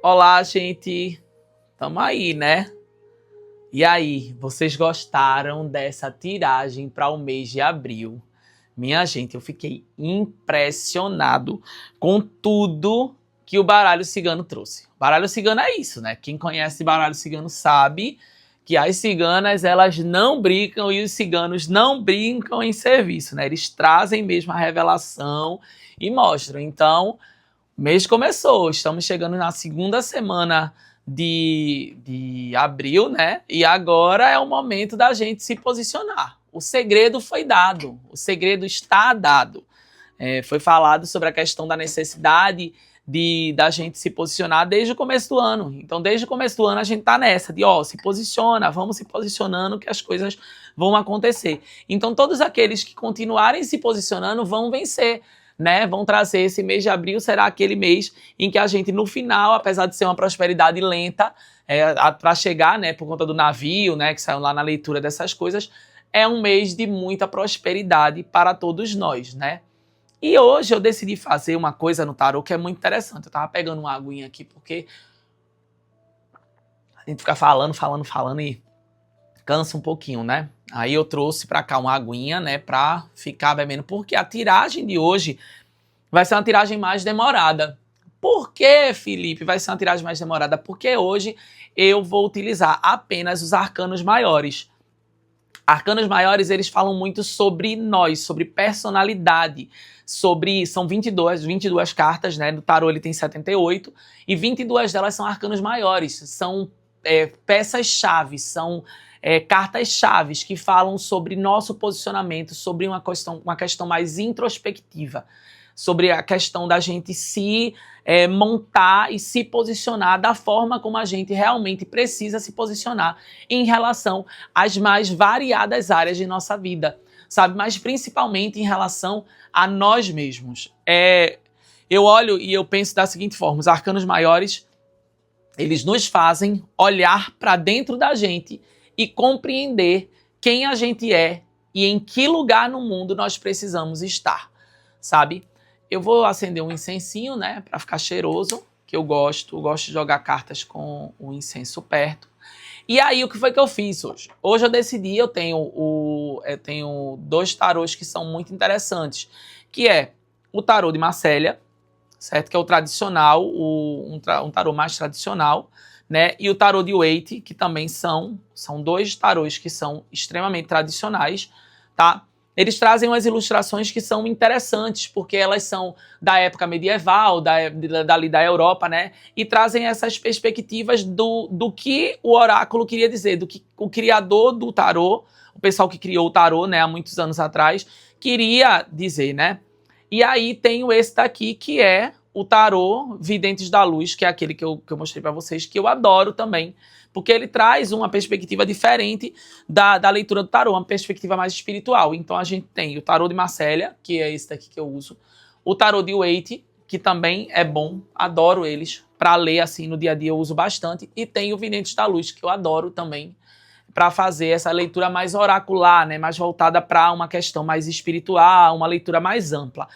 Olá, gente. Tamo aí, né? E aí, vocês gostaram dessa tiragem para o mês de abril? Minha gente, eu fiquei impressionado com tudo que o baralho cigano trouxe. O baralho cigano é isso, né? Quem conhece baralho cigano sabe que as ciganas, elas não brincam e os ciganos não brincam em serviço, né? Eles trazem mesmo a revelação e mostram. Então, o mês começou, estamos chegando na segunda semana de abril, né? E agora é o momento da gente se posicionar. O segredo foi dado, o segredo está dado. Foi falado sobre a questão da necessidade da gente se posicionar desde o começo do ano. Então, desde o começo do ano, a gente tá nessa de, se posiciona, vamos se posicionando que as coisas vão acontecer. Então, todos aqueles que continuarem se posicionando vão vencer, né? Vão trazer esse mês de abril, será aquele mês em que a gente, no final, apesar de ser uma prosperidade lenta, para chegar, né, por conta do navio, né, que saiu lá na leitura dessas coisas, é um mês de muita prosperidade para todos nós, né? E hoje eu decidi fazer uma coisa no tarô que é muito interessante. Eu tava pegando uma aguinha aqui porque a gente fica falando e cansa um pouquinho, né? Aí eu trouxe pra cá uma aguinha, né, pra ficar bebendo, porque a tiragem de hoje vai ser uma tiragem mais demorada. Por que, Felipe, vai ser uma tiragem mais demorada? Porque hoje eu vou utilizar apenas os arcanos maiores. Arcanos maiores, eles falam muito sobre nós, sobre personalidade, são 22 cartas, né? No tarô ele tem 78, e 22 delas são arcanos maiores, são peças-chave, são cartas-chave que falam sobre nosso posicionamento, sobre uma questão mais introspectiva, sobre a questão da gente se montar e se posicionar da forma como a gente realmente precisa se posicionar em relação às mais variadas áreas de nossa vida, sabe? Mas principalmente em relação a nós mesmos. Eu olho e eu penso da seguinte forma: os arcanos maiores, eles nos fazem olhar para dentro da gente e compreender quem a gente é e em que lugar no mundo nós precisamos estar, sabe? Eu vou acender um incensinho, né, para ficar cheiroso, que eu gosto de jogar cartas com o incenso perto. E aí, o que foi que eu fiz hoje? Hoje eu decidi, eu tenho dois tarôs que são muito interessantes, que é o tarô de Marcélia, certo? Que é o tradicional, um tarô mais tradicional, né? E o tarô de Waite, que também são dois tarôs que são extremamente tradicionais, tá? Eles trazem umas ilustrações que são interessantes, porque elas são da época medieval, dali da Europa, né? E trazem essas perspectivas do que o oráculo queria dizer, do que o criador do tarô, o pessoal que criou o tarô, né, há muitos anos atrás, queria dizer, né? E aí tenho esse daqui, que é o tarô Videntes da Luz, que é aquele que eu mostrei para vocês, que eu adoro também, porque ele traz uma perspectiva diferente da leitura do tarô, uma perspectiva mais espiritual. Então a gente tem o tarô de Marcélia, que é esse daqui que eu uso, o tarô de Waite, que também é bom, adoro eles, para ler assim no dia a dia eu uso bastante, e tem o Videntes da Luz, que eu adoro também, para fazer essa leitura mais oracular, né, mais voltada para uma questão mais espiritual, uma leitura mais ampla.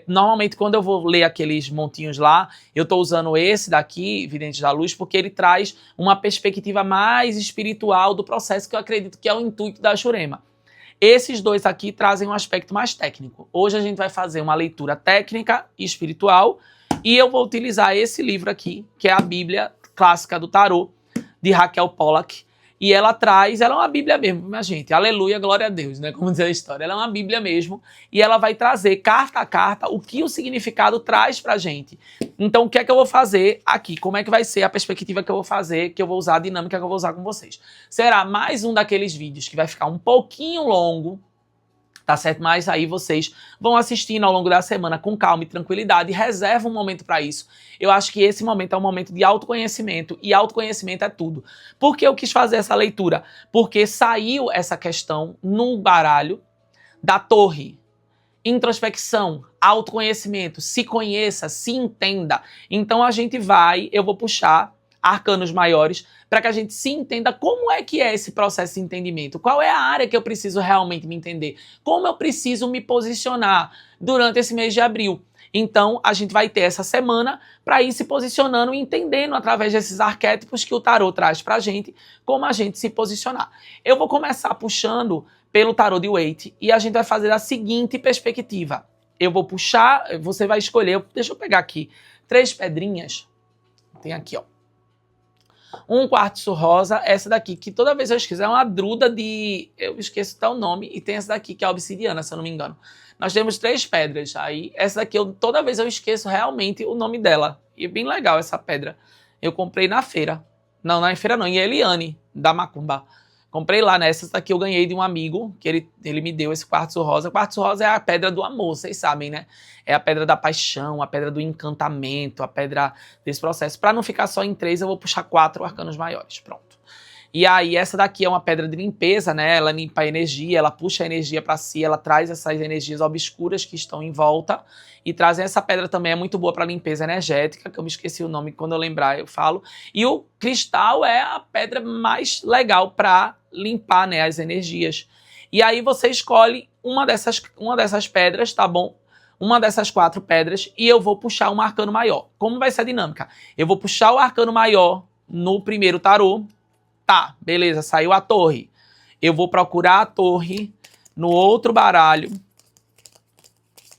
Normalmente, quando eu vou ler aqueles montinhos lá, eu estou usando esse daqui, Videntes da Luz, porque ele traz uma perspectiva mais espiritual do processo, que eu acredito que é o intuito da Jurema. Esses dois aqui trazem um aspecto mais técnico. Hoje a gente vai fazer uma leitura técnica e espiritual, e eu vou utilizar esse livro aqui, que é a Bíblia Clássica do Tarô, de Raquel Pollack. E ela é uma Bíblia mesmo, minha gente, aleluia, glória a Deus, né, como diz a história, ela é uma Bíblia mesmo, e ela vai trazer carta a carta o que o significado traz pra gente. Então, o que é que eu vou fazer aqui? Como é que vai ser a perspectiva que eu vou fazer, que eu vou usar, a dinâmica que eu vou usar com vocês? Será mais um daqueles vídeos que vai ficar um pouquinho longo, tá certo? Mas aí vocês vão assistindo ao longo da semana com calma e tranquilidade, reserva um momento para isso. Eu acho que esse momento é um momento de autoconhecimento, e autoconhecimento é tudo. Por que eu quis fazer essa leitura? Porque saiu essa questão no baralho da torre. Introspecção, autoconhecimento, se conheça, se entenda. Então eu vou puxar arcanos maiores para que a gente se entenda como é que é esse processo de entendimento, qual é a área que eu preciso realmente me entender, como eu preciso me posicionar durante esse mês de abril. Então, a gente vai ter essa semana para ir se posicionando e entendendo através desses arquétipos que o tarô traz para a gente, como a gente se posicionar. Eu vou começar puxando pelo tarô de Waite e a gente vai fazer a seguinte perspectiva. Eu vou puxar, você vai escolher, deixa eu pegar aqui, 3 pedrinhas. Tem aqui, ó. Um quartzo rosa, essa daqui, que toda vez eu esqueço, é uma druda de... Eu esqueço até o nome, e tem essa daqui, que é a obsidiana, se eu não me engano. Nós temos 3 pedras, aí essa daqui, toda vez eu esqueço realmente o nome dela. E é bem legal essa pedra. Eu comprei na feira. Não, na feira não, em Eliane, da Macumba. Comprei lá, né? Essa daqui eu ganhei de um amigo, que ele me deu esse quartzo rosa. O quartzo rosa é a pedra do amor, vocês sabem, né? É a pedra da paixão, a pedra do encantamento, a pedra desse processo. Para não ficar só em 3, eu vou puxar 4 arcanos maiores, pronto. E aí, essa daqui é uma pedra de limpeza, né? Ela limpa a energia, ela puxa a energia para si, ela traz essas energias obscuras que estão em volta. E trazem essa pedra também, é muito boa para limpeza energética, que eu me esqueci o nome, quando eu lembrar eu falo. E o cristal é a pedra mais legal para limpar, né, as energias. E aí você escolhe uma dessas pedras, tá bom? Uma dessas 4 pedras, e eu vou puxar um arcano maior. Como vai ser a dinâmica? Eu vou puxar o arcano maior no primeiro tarô. Tá, beleza, saiu a torre. Eu vou procurar a torre no outro baralho.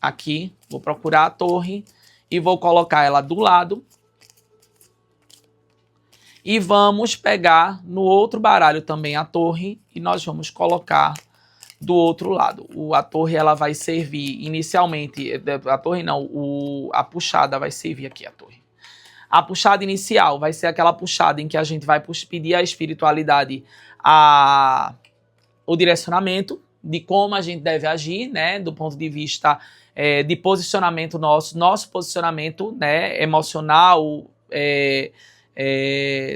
Aqui, vou procurar a torre e vou colocar ela do lado. E vamos pegar no outro baralho também a torre e nós vamos colocar do outro lado. A torre ela vai servir inicialmente, a torre não, a puxada vai servir aqui a torre. A puxada inicial vai ser aquela puxada em que a gente vai pedir à espiritualidade o direcionamento de como a gente deve agir, né, do ponto de vista de posicionamento nosso posicionamento, né, emocional,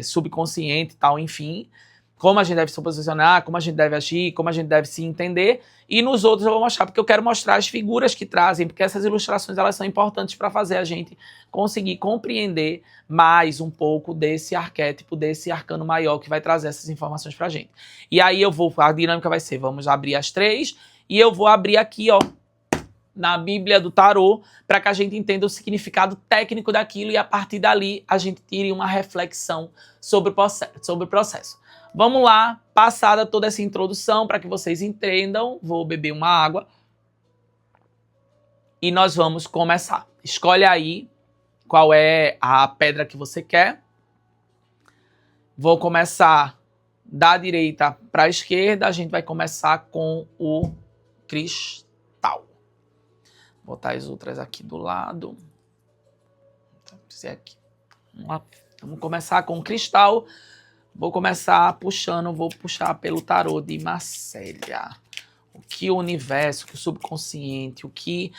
subconsciente e tal, enfim, como a gente deve se posicionar, como a gente deve agir, como a gente deve se entender. E nos outros eu vou mostrar, porque eu quero mostrar as figuras que trazem, porque essas ilustrações elas são importantes para fazer a gente conseguir compreender mais um pouco desse arquétipo, desse arcano maior que vai trazer essas informações para a gente. E aí a dinâmica vai ser, vamos abrir as 3 e eu vou abrir aqui, ó, na Bíblia do Tarô, para que a gente entenda o significado técnico daquilo e a partir dali a gente tire uma reflexão sobre o processo. Vamos lá, passada toda essa introdução para que vocês entendam, vou beber uma água e nós vamos começar. Escolhe aí qual é a pedra que você quer. Vou começar da direita para a esquerda, a gente vai começar com o cristal. Vou botar as outras aqui do lado. Vamos começar com o cristal. Vou começar puxando, vou puxar pelo tarô de Marcélia. O que o universo, o que o subconsciente, o que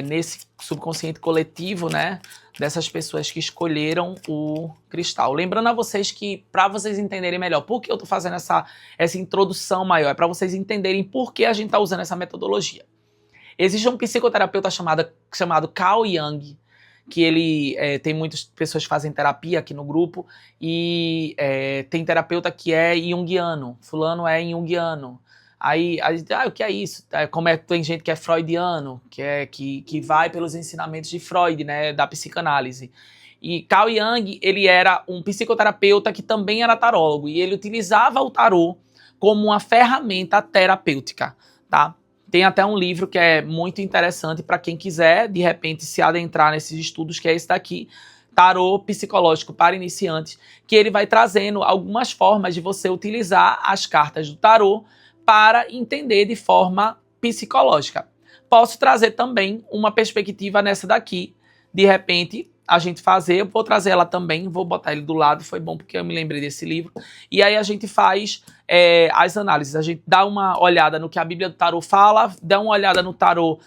nesse subconsciente coletivo, né, dessas pessoas que escolheram o cristal. Lembrando a vocês que, para vocês entenderem melhor por que eu estou fazendo essa introdução maior, é para vocês entenderem por que a gente está usando essa metodologia. Existe um psicoterapeuta chamado Carl Jung, que ele tem muitas pessoas que fazem terapia aqui no grupo, e tem terapeuta que é junguiano, fulano é junguiano. Aí a gente, o que é isso? Tem gente que é freudiano, que vai pelos ensinamentos de Freud, né, da psicanálise. E Carl Jung, ele era um psicoterapeuta que também era tarólogo, e ele utilizava o tarô como uma ferramenta terapêutica, tá? Tem até um livro que é muito interessante para quem quiser, de repente, se adentrar nesses estudos, que é esse daqui, Tarô Psicológico para Iniciantes, que ele vai trazendo algumas formas de você utilizar as cartas do tarô para entender de forma psicológica. Posso trazer também uma perspectiva nessa daqui, de repente, a gente fazer, eu vou trazer ela também, vou botar ele do lado, foi bom porque eu me lembrei desse livro, e aí a gente faz as análises, a gente dá uma olhada no que a Bíblia do Tarô fala, dá uma olhada no tarô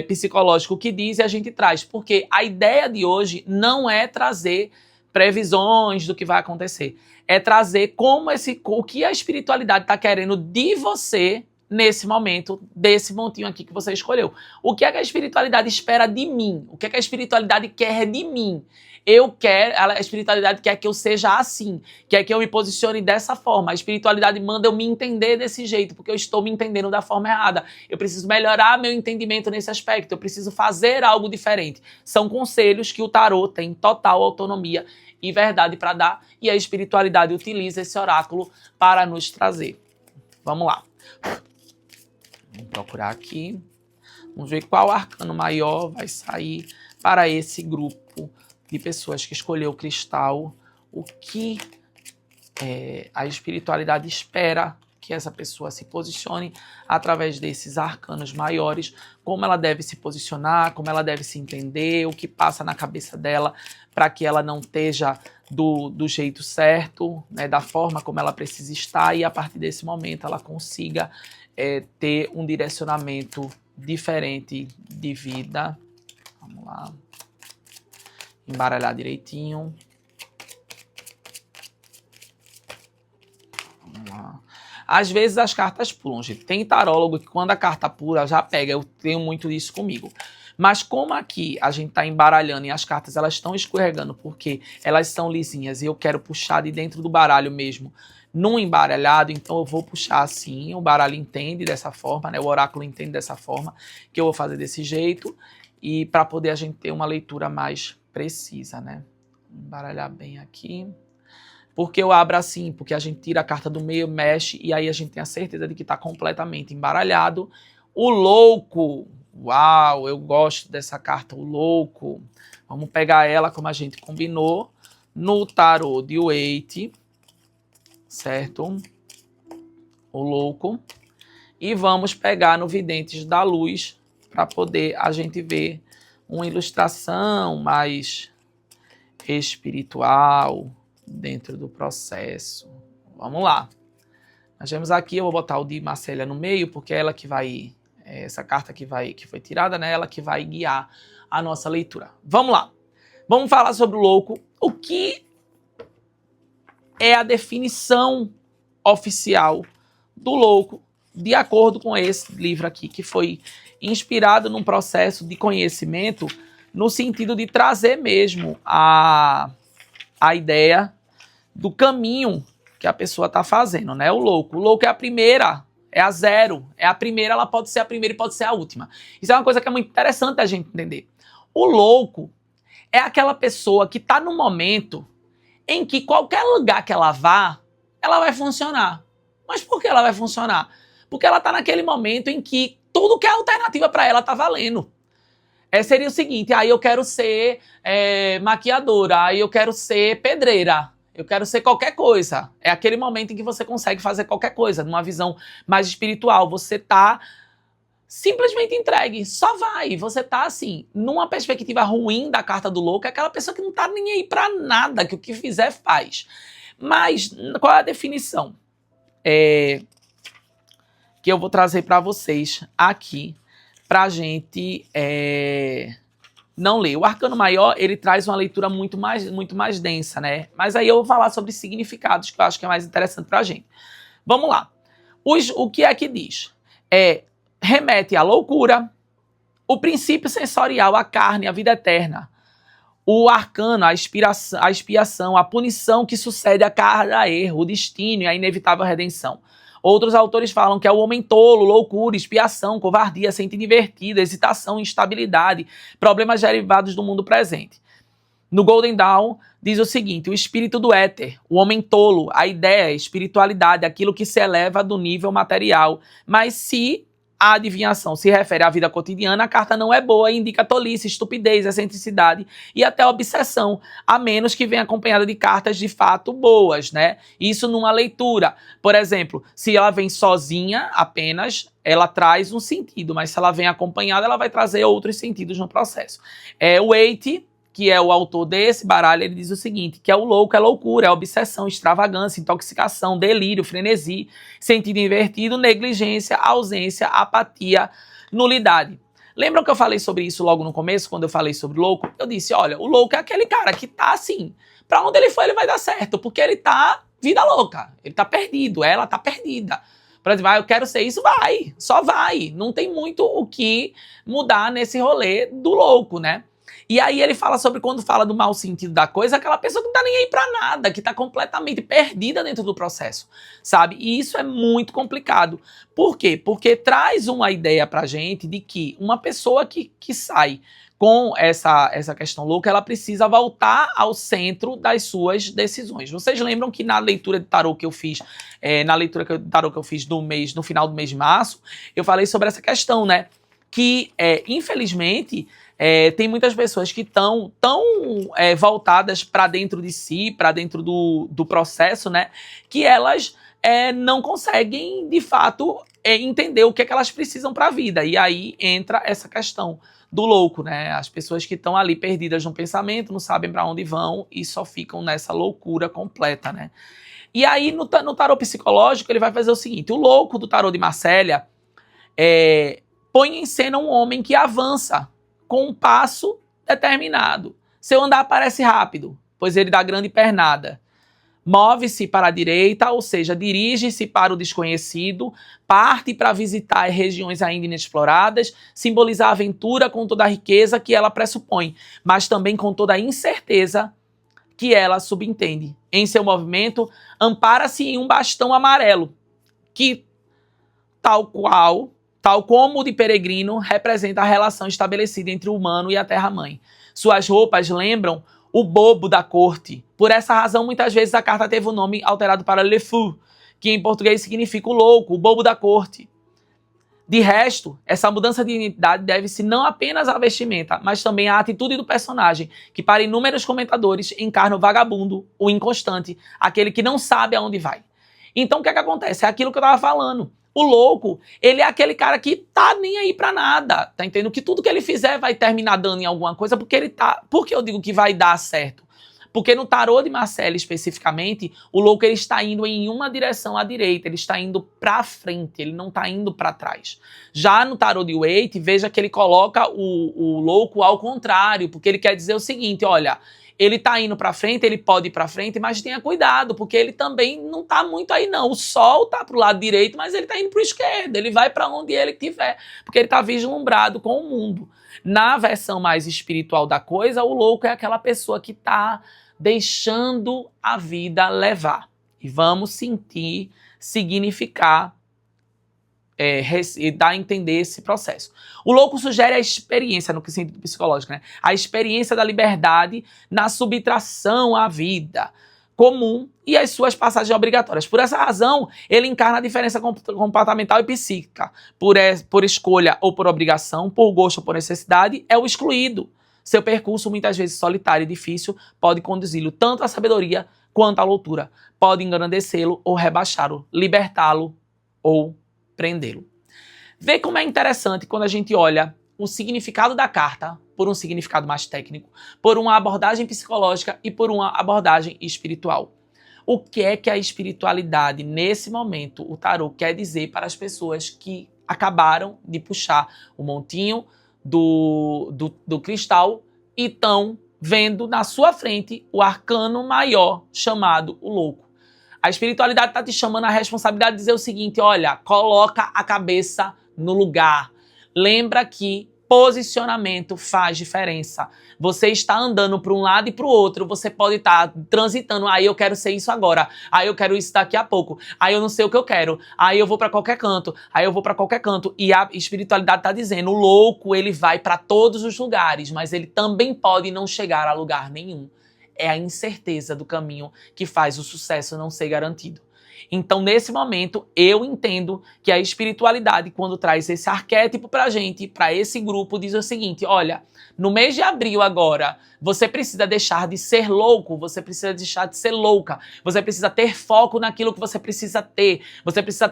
psicológico que diz e a gente traz, porque a ideia de hoje não é trazer previsões do que vai acontecer, é trazer o que a espiritualidade está querendo de você nesse momento, desse montinho aqui que você escolheu. O que é que a espiritualidade espera de mim? O que é que a espiritualidade quer de mim? A espiritualidade quer que eu seja assim, quer que eu me posicione dessa forma. A espiritualidade manda eu me entender desse jeito, porque eu estou me entendendo da forma errada. Eu preciso melhorar meu entendimento nesse aspecto, eu preciso fazer algo diferente. São conselhos que o tarô tem total autonomia e verdade para dar, e a espiritualidade utiliza esse oráculo para nos trazer. Vamos lá. Vamos procurar aqui. Vamos ver qual arcano maior vai sair para esse grupo de pessoas que escolheu o cristal, o que a espiritualidade espera que essa pessoa se posicione através desses arcanos maiores, como ela deve se posicionar, como ela deve se entender, o que passa na cabeça dela para que ela não esteja do jeito certo, né, da forma como ela precisa estar, e a partir desse momento ela consiga ter um direcionamento diferente de vida. Vamos lá. Embaralhar direitinho. Vamos lá. Às vezes as cartas pulam, gente. Tem tarólogo que quando a carta pula já pega. Eu tenho muito isso comigo. Mas como aqui a gente está embaralhando e as cartas elas estão escorregando porque elas são lisinhas e eu quero puxar de dentro do baralho mesmo num embaralhado, então eu vou puxar assim, o baralho entende dessa forma, né? O oráculo entende dessa forma, que eu vou fazer desse jeito, e para poder a gente ter uma leitura mais precisa, né? Embaralhar bem aqui. Porque eu abro assim, porque a gente tira a carta do meio, mexe, e aí a gente tem a certeza de que está completamente embaralhado. O louco, uau, eu gosto dessa carta, o louco. Vamos pegar ela como a gente combinou no tarô de Waite, certo? O louco. E vamos pegar no Videntes da Luz para poder a gente ver uma ilustração mais espiritual dentro do processo. Vamos lá. Nós vemos aqui, eu vou botar o de Marcélia no meio, porque é ela que vai, essa carta que foi tirada, né? Ela que vai guiar a nossa leitura. Vamos lá. Vamos falar sobre o louco. O que é a definição oficial do louco, de acordo com esse livro aqui, que foi inspirado num processo de conhecimento no sentido de trazer mesmo a ideia do caminho que a pessoa está fazendo, né? O louco é a primeira, é a zero, é a primeira, ela pode ser a primeira e pode ser a última. Isso é uma coisa que é muito interessante a gente entender. O louco é aquela pessoa que está no momento em que qualquer lugar que ela vá, ela vai funcionar. Mas por que ela vai funcionar? Porque ela está naquele momento em que tudo que é alternativa para ela está valendo. Seria o seguinte, aí eu quero ser maquiadora, aí eu quero ser pedreira, eu quero ser qualquer coisa. É aquele momento em que você consegue fazer qualquer coisa, numa visão mais espiritual. Você está simplesmente entregue, só vai. Você tá assim, numa perspectiva ruim da carta do louco, é aquela pessoa que não tá nem aí pra nada, que o que fizer faz. Mas qual é a definição que eu vou trazer para vocês aqui pra gente não ler? O arcano maior, ele traz uma leitura muito mais densa, né? Mas aí eu vou falar sobre significados, que eu acho que é mais interessante pra gente. Vamos lá. O que é que diz? Remete à loucura, o princípio sensorial, a carne, a vida eterna, o arcano, a expiação, a punição que sucede a cada erro, o destino e a inevitável redenção. Outros autores falam que é o homem tolo, loucura, expiação, covardia, sentido invertido, hesitação, instabilidade, problemas derivados do mundo presente. No Golden Dawn, diz o seguinte: o espírito do éter, o homem tolo, a ideia, a espiritualidade, aquilo que se eleva do nível material. Mas se a adivinhação se refere à vida cotidiana, a carta não é boa e indica tolice, estupidez, excentricidade e até obsessão, a menos que venha acompanhada de cartas de fato boas, né? Isso numa leitura. Por exemplo, se ela vem sozinha apenas, ela traz um sentido, mas se ela vem acompanhada, ela vai trazer outros sentidos no processo. O Waite, que é o autor desse baralho, ele diz o seguinte, que o louco é loucura, é obsessão, extravagância, intoxicação, delírio, frenesi, sentido invertido, negligência, ausência, apatia, nulidade. Lembram que eu falei sobre isso logo no começo, quando eu falei sobre o louco? Eu disse, olha, o louco é aquele cara que tá assim, pra onde ele for ele vai dar certo, porque ele tá vida louca, ele tá perdido, ela tá perdida. Por exemplo, eu quero ser isso, vai, só vai, não tem muito o que mudar nesse rolê do louco, né? E aí ele fala sobre, quando fala do mau sentido da coisa, aquela pessoa que não tá nem aí pra nada, que tá completamente perdida dentro do processo, sabe? E isso é muito complicado. Por quê? Porque traz uma ideia pra gente de que uma pessoa que sai com essa questão louca, ela precisa voltar ao centro das suas decisões. Vocês lembram que na leitura de tarô que eu fiz, de tarô que eu fiz no final do mês de março, eu falei sobre essa questão, né? Que, infelizmente, tem muitas pessoas que estão tão voltadas para dentro de si, para dentro do processo, né? Que elas não conseguem, de fato, entender o que é que elas precisam para a vida. E aí entra essa questão do louco, né? As pessoas que estão ali perdidas no pensamento, não sabem para onde vão e só ficam nessa loucura completa, né? E aí, no tarô psicológico, ele vai fazer o seguinte: o louco do tarô de Marcélia põe em cena um homem que avança com um passo determinado. Seu andar parece rápido, pois ele dá grande pernada. Move-se para a direita, ou seja, dirige-se para o desconhecido, parte para visitar regiões ainda inexploradas, simboliza a aventura com toda a riqueza que ela pressupõe, mas também com toda a incerteza que ela subentende. Em seu movimento, ampara-se em um bastão amarelo, que, tal como o de peregrino, representa a relação estabelecida entre o humano e a terra-mãe. Suas roupas lembram o bobo da corte. Por essa razão, muitas vezes a carta teve o nome alterado para Le Fou, que em português significa o louco, o bobo da corte. De resto, essa mudança de identidade deve-se não apenas à vestimenta, mas também à atitude do personagem, que para inúmeros comentadores encarna o vagabundo, o inconstante, aquele que não sabe aonde vai. Então o que é que acontece? É aquilo que eu estava falando. O louco, ele é aquele cara que tá nem aí pra nada, tá entendendo? Que tudo que ele fizer vai terminar dando em alguma coisa, porque ele tá... Por que eu digo que vai dar certo? Porque no tarô de Marcélia, especificamente, o louco, ele está indo em uma direção à direita, ele está indo pra frente, ele não tá indo pra trás. Já no tarô de Waite, veja que ele coloca o louco ao contrário, porque ele quer dizer o seguinte: olha, ele tá indo pra frente, ele pode ir pra frente, mas tenha cuidado, porque ele também não tá muito aí não. O sol tá pro lado direito, mas ele tá indo pro esquerdo, ele vai pra onde ele estiver, porque ele tá vislumbrado com o mundo. Na versão mais espiritual da coisa, o louco é aquela pessoa que tá deixando a vida levar. E vamos sentir, significar, e dar a entender esse processo. O louco sugere a experiência, no sentido psicológico, né? A experiência da liberdade na subtração à vida comum e as suas passagens obrigatórias. Por essa razão, ele encarna a diferença comportamental e psíquica. Por escolha ou por obrigação, por gosto ou por necessidade, é o excluído. Seu percurso, muitas vezes solitário e difícil, pode conduzi-lo tanto à sabedoria quanto à loucura. Pode engrandecê-lo ou rebaixá-lo, libertá-lo ou prendê-lo. Vê como é interessante quando a gente olha o significado da carta por um significado mais técnico, por uma abordagem psicológica e por uma abordagem espiritual. O que é que a espiritualidade, nesse momento, o tarô quer dizer para as pessoas que acabaram de puxar o montinho do cristal e estão vendo na sua frente o arcano maior chamado o louco? A espiritualidade está te chamando a responsabilidade de dizer o seguinte: olha, coloca a cabeça no lugar. Lembra que posicionamento faz diferença. Você está andando para um lado e para o outro, você pode estar transitando. Aí eu quero ser isso agora. Aí eu quero isso daqui a pouco. Aí eu não sei o que eu quero. Aí eu vou para qualquer canto. Aí eu vou para qualquer canto. E a espiritualidade está dizendo: o louco, ele vai para todos os lugares, mas ele também pode não chegar a lugar nenhum. É a incerteza do caminho que faz o sucesso não ser garantido. Então, nesse momento, eu entendo que a espiritualidade, quando traz esse arquétipo pra gente, pra esse grupo, diz o seguinte: olha, no mês de abril agora, você precisa deixar de ser louco, você precisa deixar de ser louca, você precisa ter foco naquilo que você precisa ter, você precisa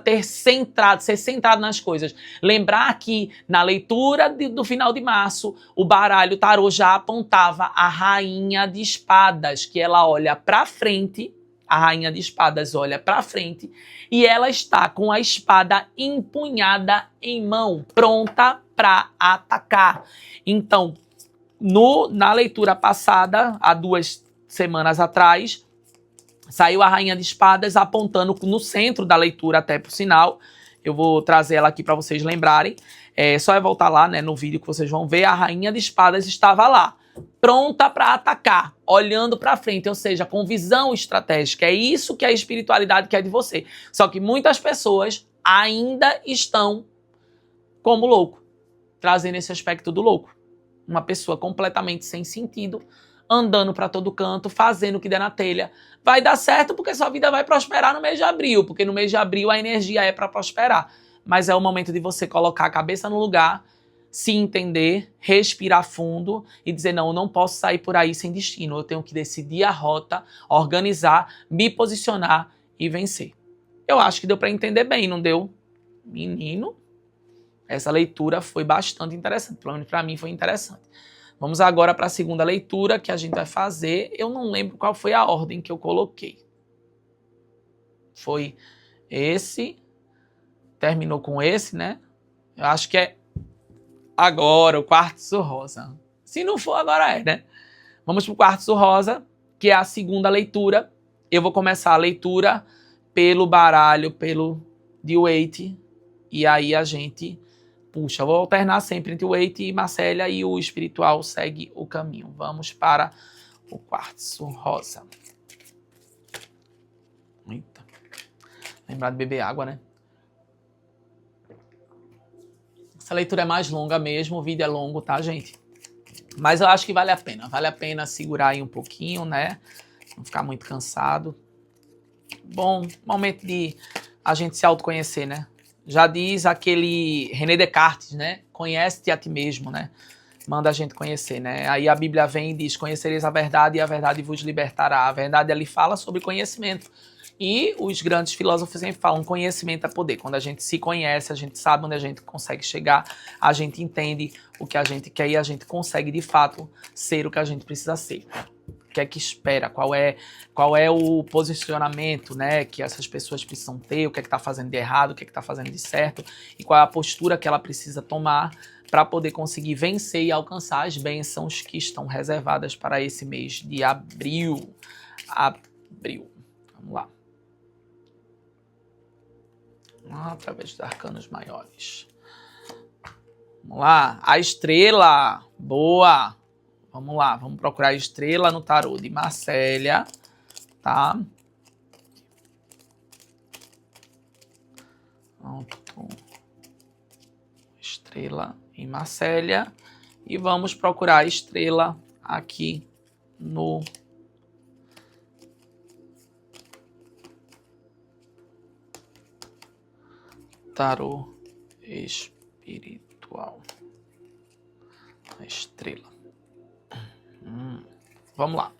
ser centrado nas coisas. Lembrar que na leitura do final de março, o baralho tarô já apontava a rainha de espadas, que ela olha pra frente. A rainha de espadas olha para frente e ela está com a espada empunhada em mão, pronta para atacar. Então, na leitura passada, há 2 semanas atrás, saiu a rainha de espadas apontando no centro da leitura, até por sinal. Eu vou trazer ela aqui para vocês lembrarem. Só voltar lá, né, no vídeo que vocês vão ver, a rainha de espadas estava lá. pronta para atacar, olhando para frente, ou seja, com visão estratégica. É isso que a espiritualidade quer de você. Só que muitas pessoas ainda estão como louco, trazendo esse aspecto do louco. Uma pessoa completamente sem sentido, andando para todo canto, fazendo o que der na telha. Vai dar certo porque sua vida vai prosperar no mês de abril, porque no mês de abril a energia é para prosperar. Mas é o momento de você colocar a cabeça no lugar, se entender, respirar fundo e dizer, não, eu não posso sair por aí sem destino. Eu tenho que decidir a rota, organizar, me posicionar e vencer. Eu acho que deu para entender bem, não deu? Menino, essa leitura foi bastante interessante. Pelo menos para mim foi interessante. Vamos agora para a segunda leitura que a gente vai fazer. Eu não lembro qual foi a ordem que eu coloquei. Foi esse, terminou com esse, né? Eu acho que é agora o quartzo rosa. Se não for, agora é, né? Vamos para o quartzo rosa, que é a segunda leitura. Eu vou começar a leitura pelo baralho, pelo Dewey, e aí a gente puxa. Eu vou alternar sempre entre o Waite e Marcélia e o espiritual segue o caminho. Vamos para o quartzo rosa. Eita. Lembrar de beber água, né? Essa leitura é mais longa mesmo, o vídeo é longo, tá, gente? Mas eu acho que vale a pena. Vale a pena segurar aí um pouquinho, né? Não ficar muito cansado. Bom, momento de a gente se autoconhecer, né? Já diz aquele René Descartes, né? Conhece-te a ti mesmo, né? Manda a gente conhecer, né? Aí a Bíblia vem e diz, conhecereis a verdade e a verdade vos libertará. A verdade ali fala sobre conhecimento. E os grandes filósofos sempre falam, conhecimento é poder. Quando a gente se conhece, a gente sabe onde a gente consegue chegar, a gente entende o que a gente quer e a gente consegue, de fato, ser o que a gente precisa ser. O que é que espera? Qual é o posicionamento, né, que essas pessoas precisam ter? O que é que está fazendo de errado? O que é que está fazendo de certo? E qual é a postura que ela precisa tomar para poder conseguir vencer e alcançar as bênçãos que estão reservadas para esse mês de abril. Vamos lá. Através dos arcanos maiores. Vamos lá. A estrela. Boa. Vamos lá. Vamos procurar a estrela no tarô de Marcélia. Tá? Pronto. Estrela em Marcélia. E vamos procurar a estrela aqui no tarô espiritual. A estrela. Vamos lá.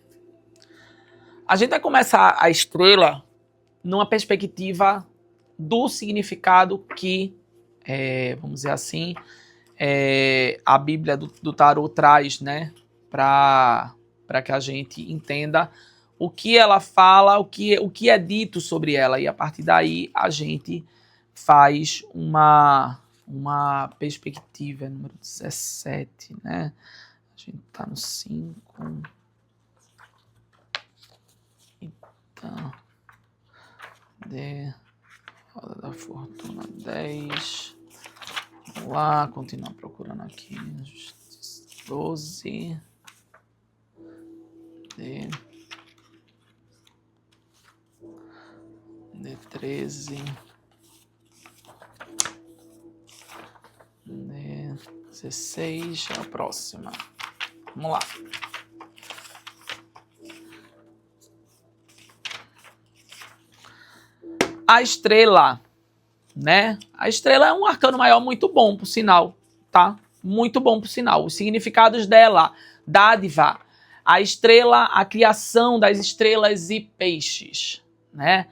A gente vai começar a estrela numa perspectiva do significado que, vamos dizer assim, a Bíblia do tarô traz, né? Para que a gente entenda o que ela fala, o que é dito sobre ela. E a partir daí a gente faz uma perspectiva, número 17, né? A gente tá no 5. Então, roda da fortuna 10. Vamos lá, continuar procurando aqui. 12. D13. 16, a próxima. Vamos lá. A estrela, né? A estrela é um arcano maior muito bom, por sinal, tá? Muito bom, por sinal. Os significados dela, dádiva, a estrela, a criação das estrelas e peixes, né?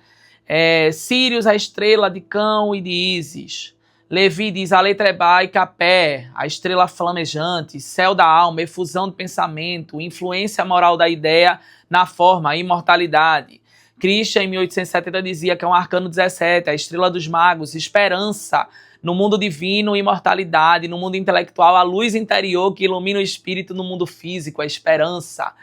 Sírios, a estrela de Cão e de Ísis. Levi diz a letra Eba e Capé, a estrela flamejante, céu da alma, efusão do pensamento, influência moral da ideia na forma, a imortalidade. Christian, em 1870, dizia que é um arcano 17, a estrela dos magos, esperança no mundo divino, imortalidade, no mundo intelectual, a luz interior que ilumina o espírito no mundo físico, a esperança.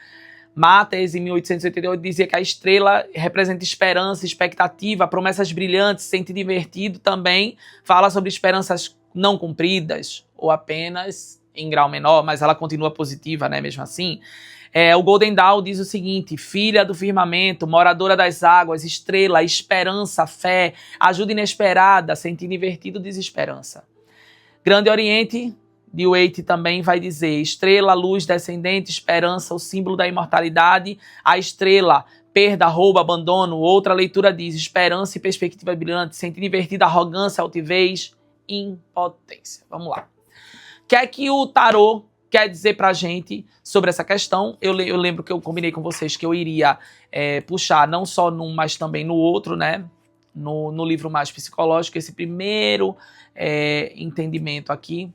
Mates, em 1888, dizia que a estrela representa esperança, expectativa, promessas brilhantes, sentido invertido também, fala sobre esperanças não cumpridas ou apenas em grau menor, mas ela continua positiva, né, mesmo assim. O Golden Dawn diz o seguinte: filha do firmamento, moradora das águas, estrela, esperança, fé, ajuda inesperada, sentido invertido, desesperança. Grande Oriente, de Waite, também vai dizer: estrela, luz, descendente, esperança, o símbolo da imortalidade. A estrela, perda, roubo, abandono. Outra leitura diz: esperança e perspectiva brilhante, sentido invertido, arrogância, altivez, impotência. Vamos lá. O que é que o tarô quer dizer pra gente sobre essa questão? Eu lembro que eu combinei com vocês que eu iria puxar não só num, mas também no outro, né? No livro mais psicológico, esse primeiro entendimento aqui,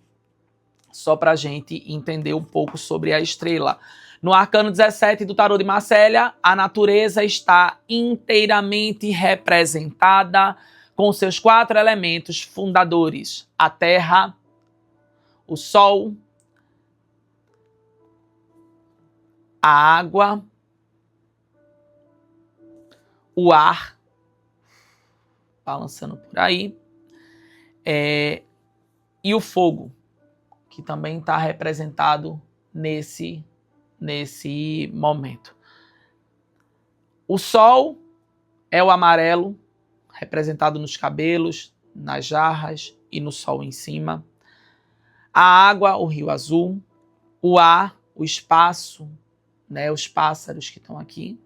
só pra gente entender um pouco sobre a estrela. No arcano 17 do tarô de Marcélia, a natureza está inteiramente representada com seus 4 elementos fundadores: a terra, o sol, a água, o ar, balançando por aí, e o fogo, que também está representado nesse momento. O sol é o amarelo, representado nos cabelos, nas jarras e no sol em cima. A água, o rio azul. O ar, o espaço, né, os pássaros que estão aqui.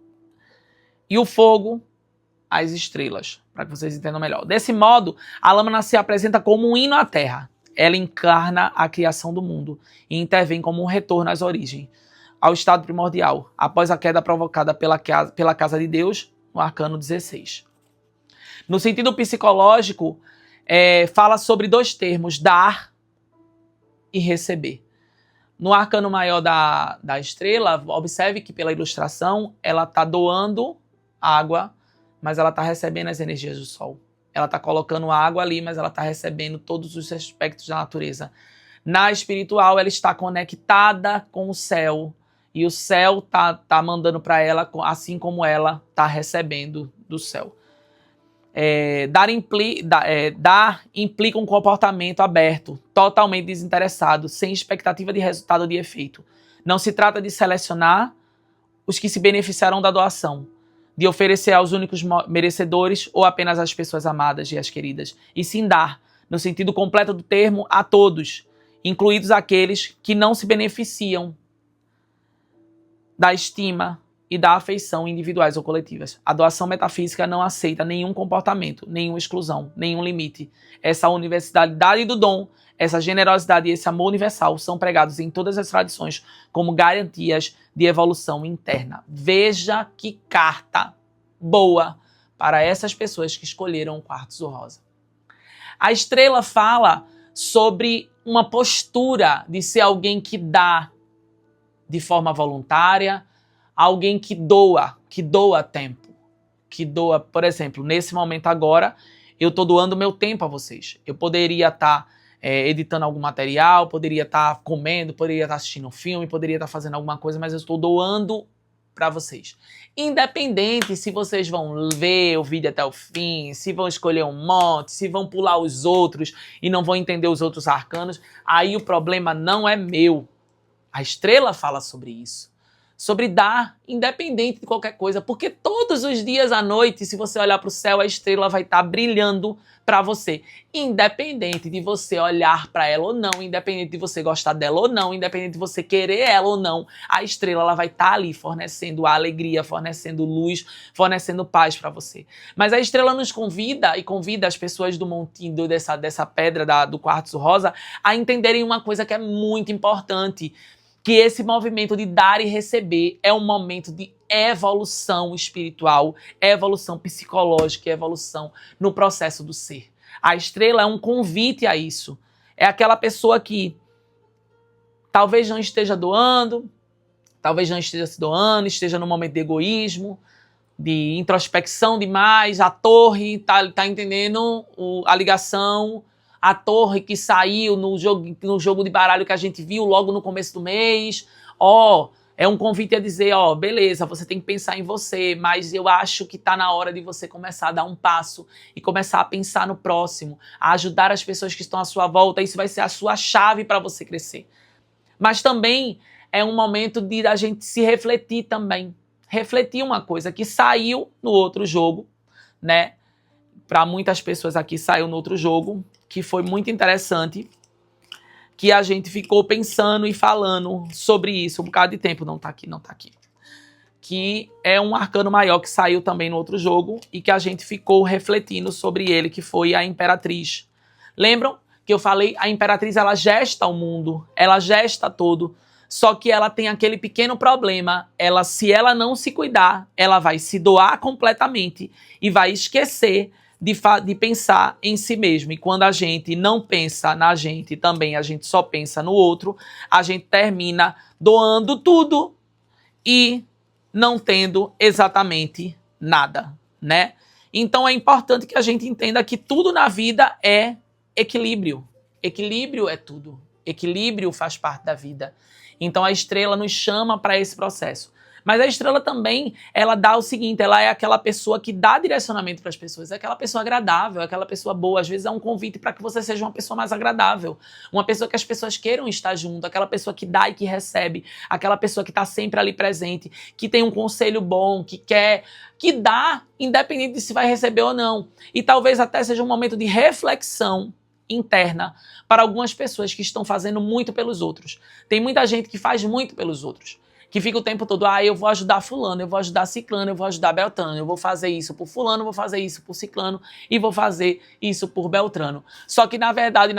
E o fogo, as estrelas, para que vocês entendam melhor. Desse modo, a lâmina se apresenta como um hino à terra. Ela encarna a criação do mundo e intervém como um retorno às origens, ao estado primordial, após a queda provocada pela casa de Deus, no arcano 16. No sentido psicológico, fala sobre 2 termos: dar e receber. No arcano maior da estrela, observe que pela ilustração, ela está doando água, mas ela está recebendo as energias do sol. Ela está colocando água ali, mas ela está recebendo todos os aspectos da natureza. Na espiritual, ela está conectada com o céu, e o céu está mandando para ela, assim como ela está recebendo do céu. Dar implica um comportamento aberto, totalmente desinteressado, sem expectativa de resultado ou de efeito. Não se trata de selecionar os que se beneficiarão da doação, de oferecer aos únicos merecedores ou apenas às pessoas amadas e as queridas, e sim dar, no sentido completo do termo, a todos, incluídos aqueles que não se beneficiam da estima e da afeição individuais ou coletivas. A doação metafísica não aceita nenhum comportamento, nenhuma exclusão, nenhum limite. Essa universalidade do dom, essa generosidade e esse amor universal são pregados em todas as tradições como garantias de evolução interna. Veja que carta boa para essas pessoas que escolheram o quartzo rosa. A estrela fala sobre uma postura de ser alguém que dá de forma voluntária, alguém que doa tempo, que doa, por exemplo, nesse momento agora, eu estou doando meu tempo a vocês. Eu poderia estar editando algum material, poderia estar comendo, poderia estar assistindo um filme, poderia estar fazendo alguma coisa, mas eu estou doando para vocês. Independente se vocês vão ver o vídeo até o fim, se vão escolher um monte, se vão pular os outros e não vão entender os outros arcanos, aí o problema não é meu. A estrela fala sobre isso. Sobre dar, independente de qualquer coisa, porque todos os dias à noite, se você olhar para o céu, a estrela vai estar brilhando para você, independente de você olhar para ela ou não, independente de você gostar dela ou não, independente de você querer ela ou não, a estrela ela vai estar ali fornecendo alegria, fornecendo luz, fornecendo paz para você. Mas a estrela nos convida e convida as pessoas do montinho dessa pedra do quartzo rosa a entenderem uma coisa que é muito importante, que esse movimento de dar e receber é um momento de evolução espiritual, evolução psicológica e evolução no processo do ser. A estrela é um convite a isso. É aquela pessoa que talvez não esteja doando, talvez não esteja se doando, esteja num momento de egoísmo, de introspecção demais, a torre, tá entendendo a ligação, a torre que saiu no jogo de baralho que a gente viu logo no começo do mês. É um convite a dizer, beleza, você tem que pensar em você, mas eu acho que tá na hora de você começar a dar um passo e começar a pensar no próximo, a ajudar as pessoas que estão à sua volta. Isso vai ser a sua chave para você crescer. Mas também é um momento de a gente se refletir também. Refletir uma coisa que saiu no outro jogo, né? Para muitas pessoas aqui saiu no outro jogo, que foi muito interessante, que a gente ficou pensando e falando sobre isso um bocado de tempo. Não tá aqui, não tá aqui. Que é um arcano maior que saiu também no outro jogo e que a gente ficou refletindo sobre ele, que foi a Imperatriz. Lembram que eu falei? A Imperatriz, ela gesta o mundo, ela gesta todo, só que ela tem aquele pequeno problema. Ela, se ela não se cuidar, ela vai se doar completamente e vai esquecer de pensar em si mesmo. E quando a gente não pensa na gente também, a gente só pensa no outro, a gente termina doando tudo e não tendo exatamente nada, né? Então é importante que a gente entenda que tudo na vida é equilíbrio. Equilíbrio é tudo. Equilíbrio faz parte da vida. Então a estrela nos chama para esse processo. Mas a estrela também, ela dá o seguinte, ela é aquela pessoa que dá direcionamento para as pessoas, é aquela pessoa agradável, é aquela pessoa boa. Às vezes é um convite para que você seja uma pessoa mais agradável, uma pessoa que as pessoas queiram estar junto, aquela pessoa que dá e que recebe, aquela pessoa que está sempre ali presente, que tem um conselho bom, que quer, que dá, independente de se vai receber ou não. E talvez até seja um momento de reflexão interna para algumas pessoas que estão fazendo muito pelos outros. Tem muita gente que faz muito pelos outros, que fica o tempo todo, eu vou ajudar fulano, eu vou ajudar ciclano, eu vou ajudar beltrano, eu vou fazer isso por fulano, eu vou fazer isso por ciclano e vou fazer isso por beltrano. Só que na verdade,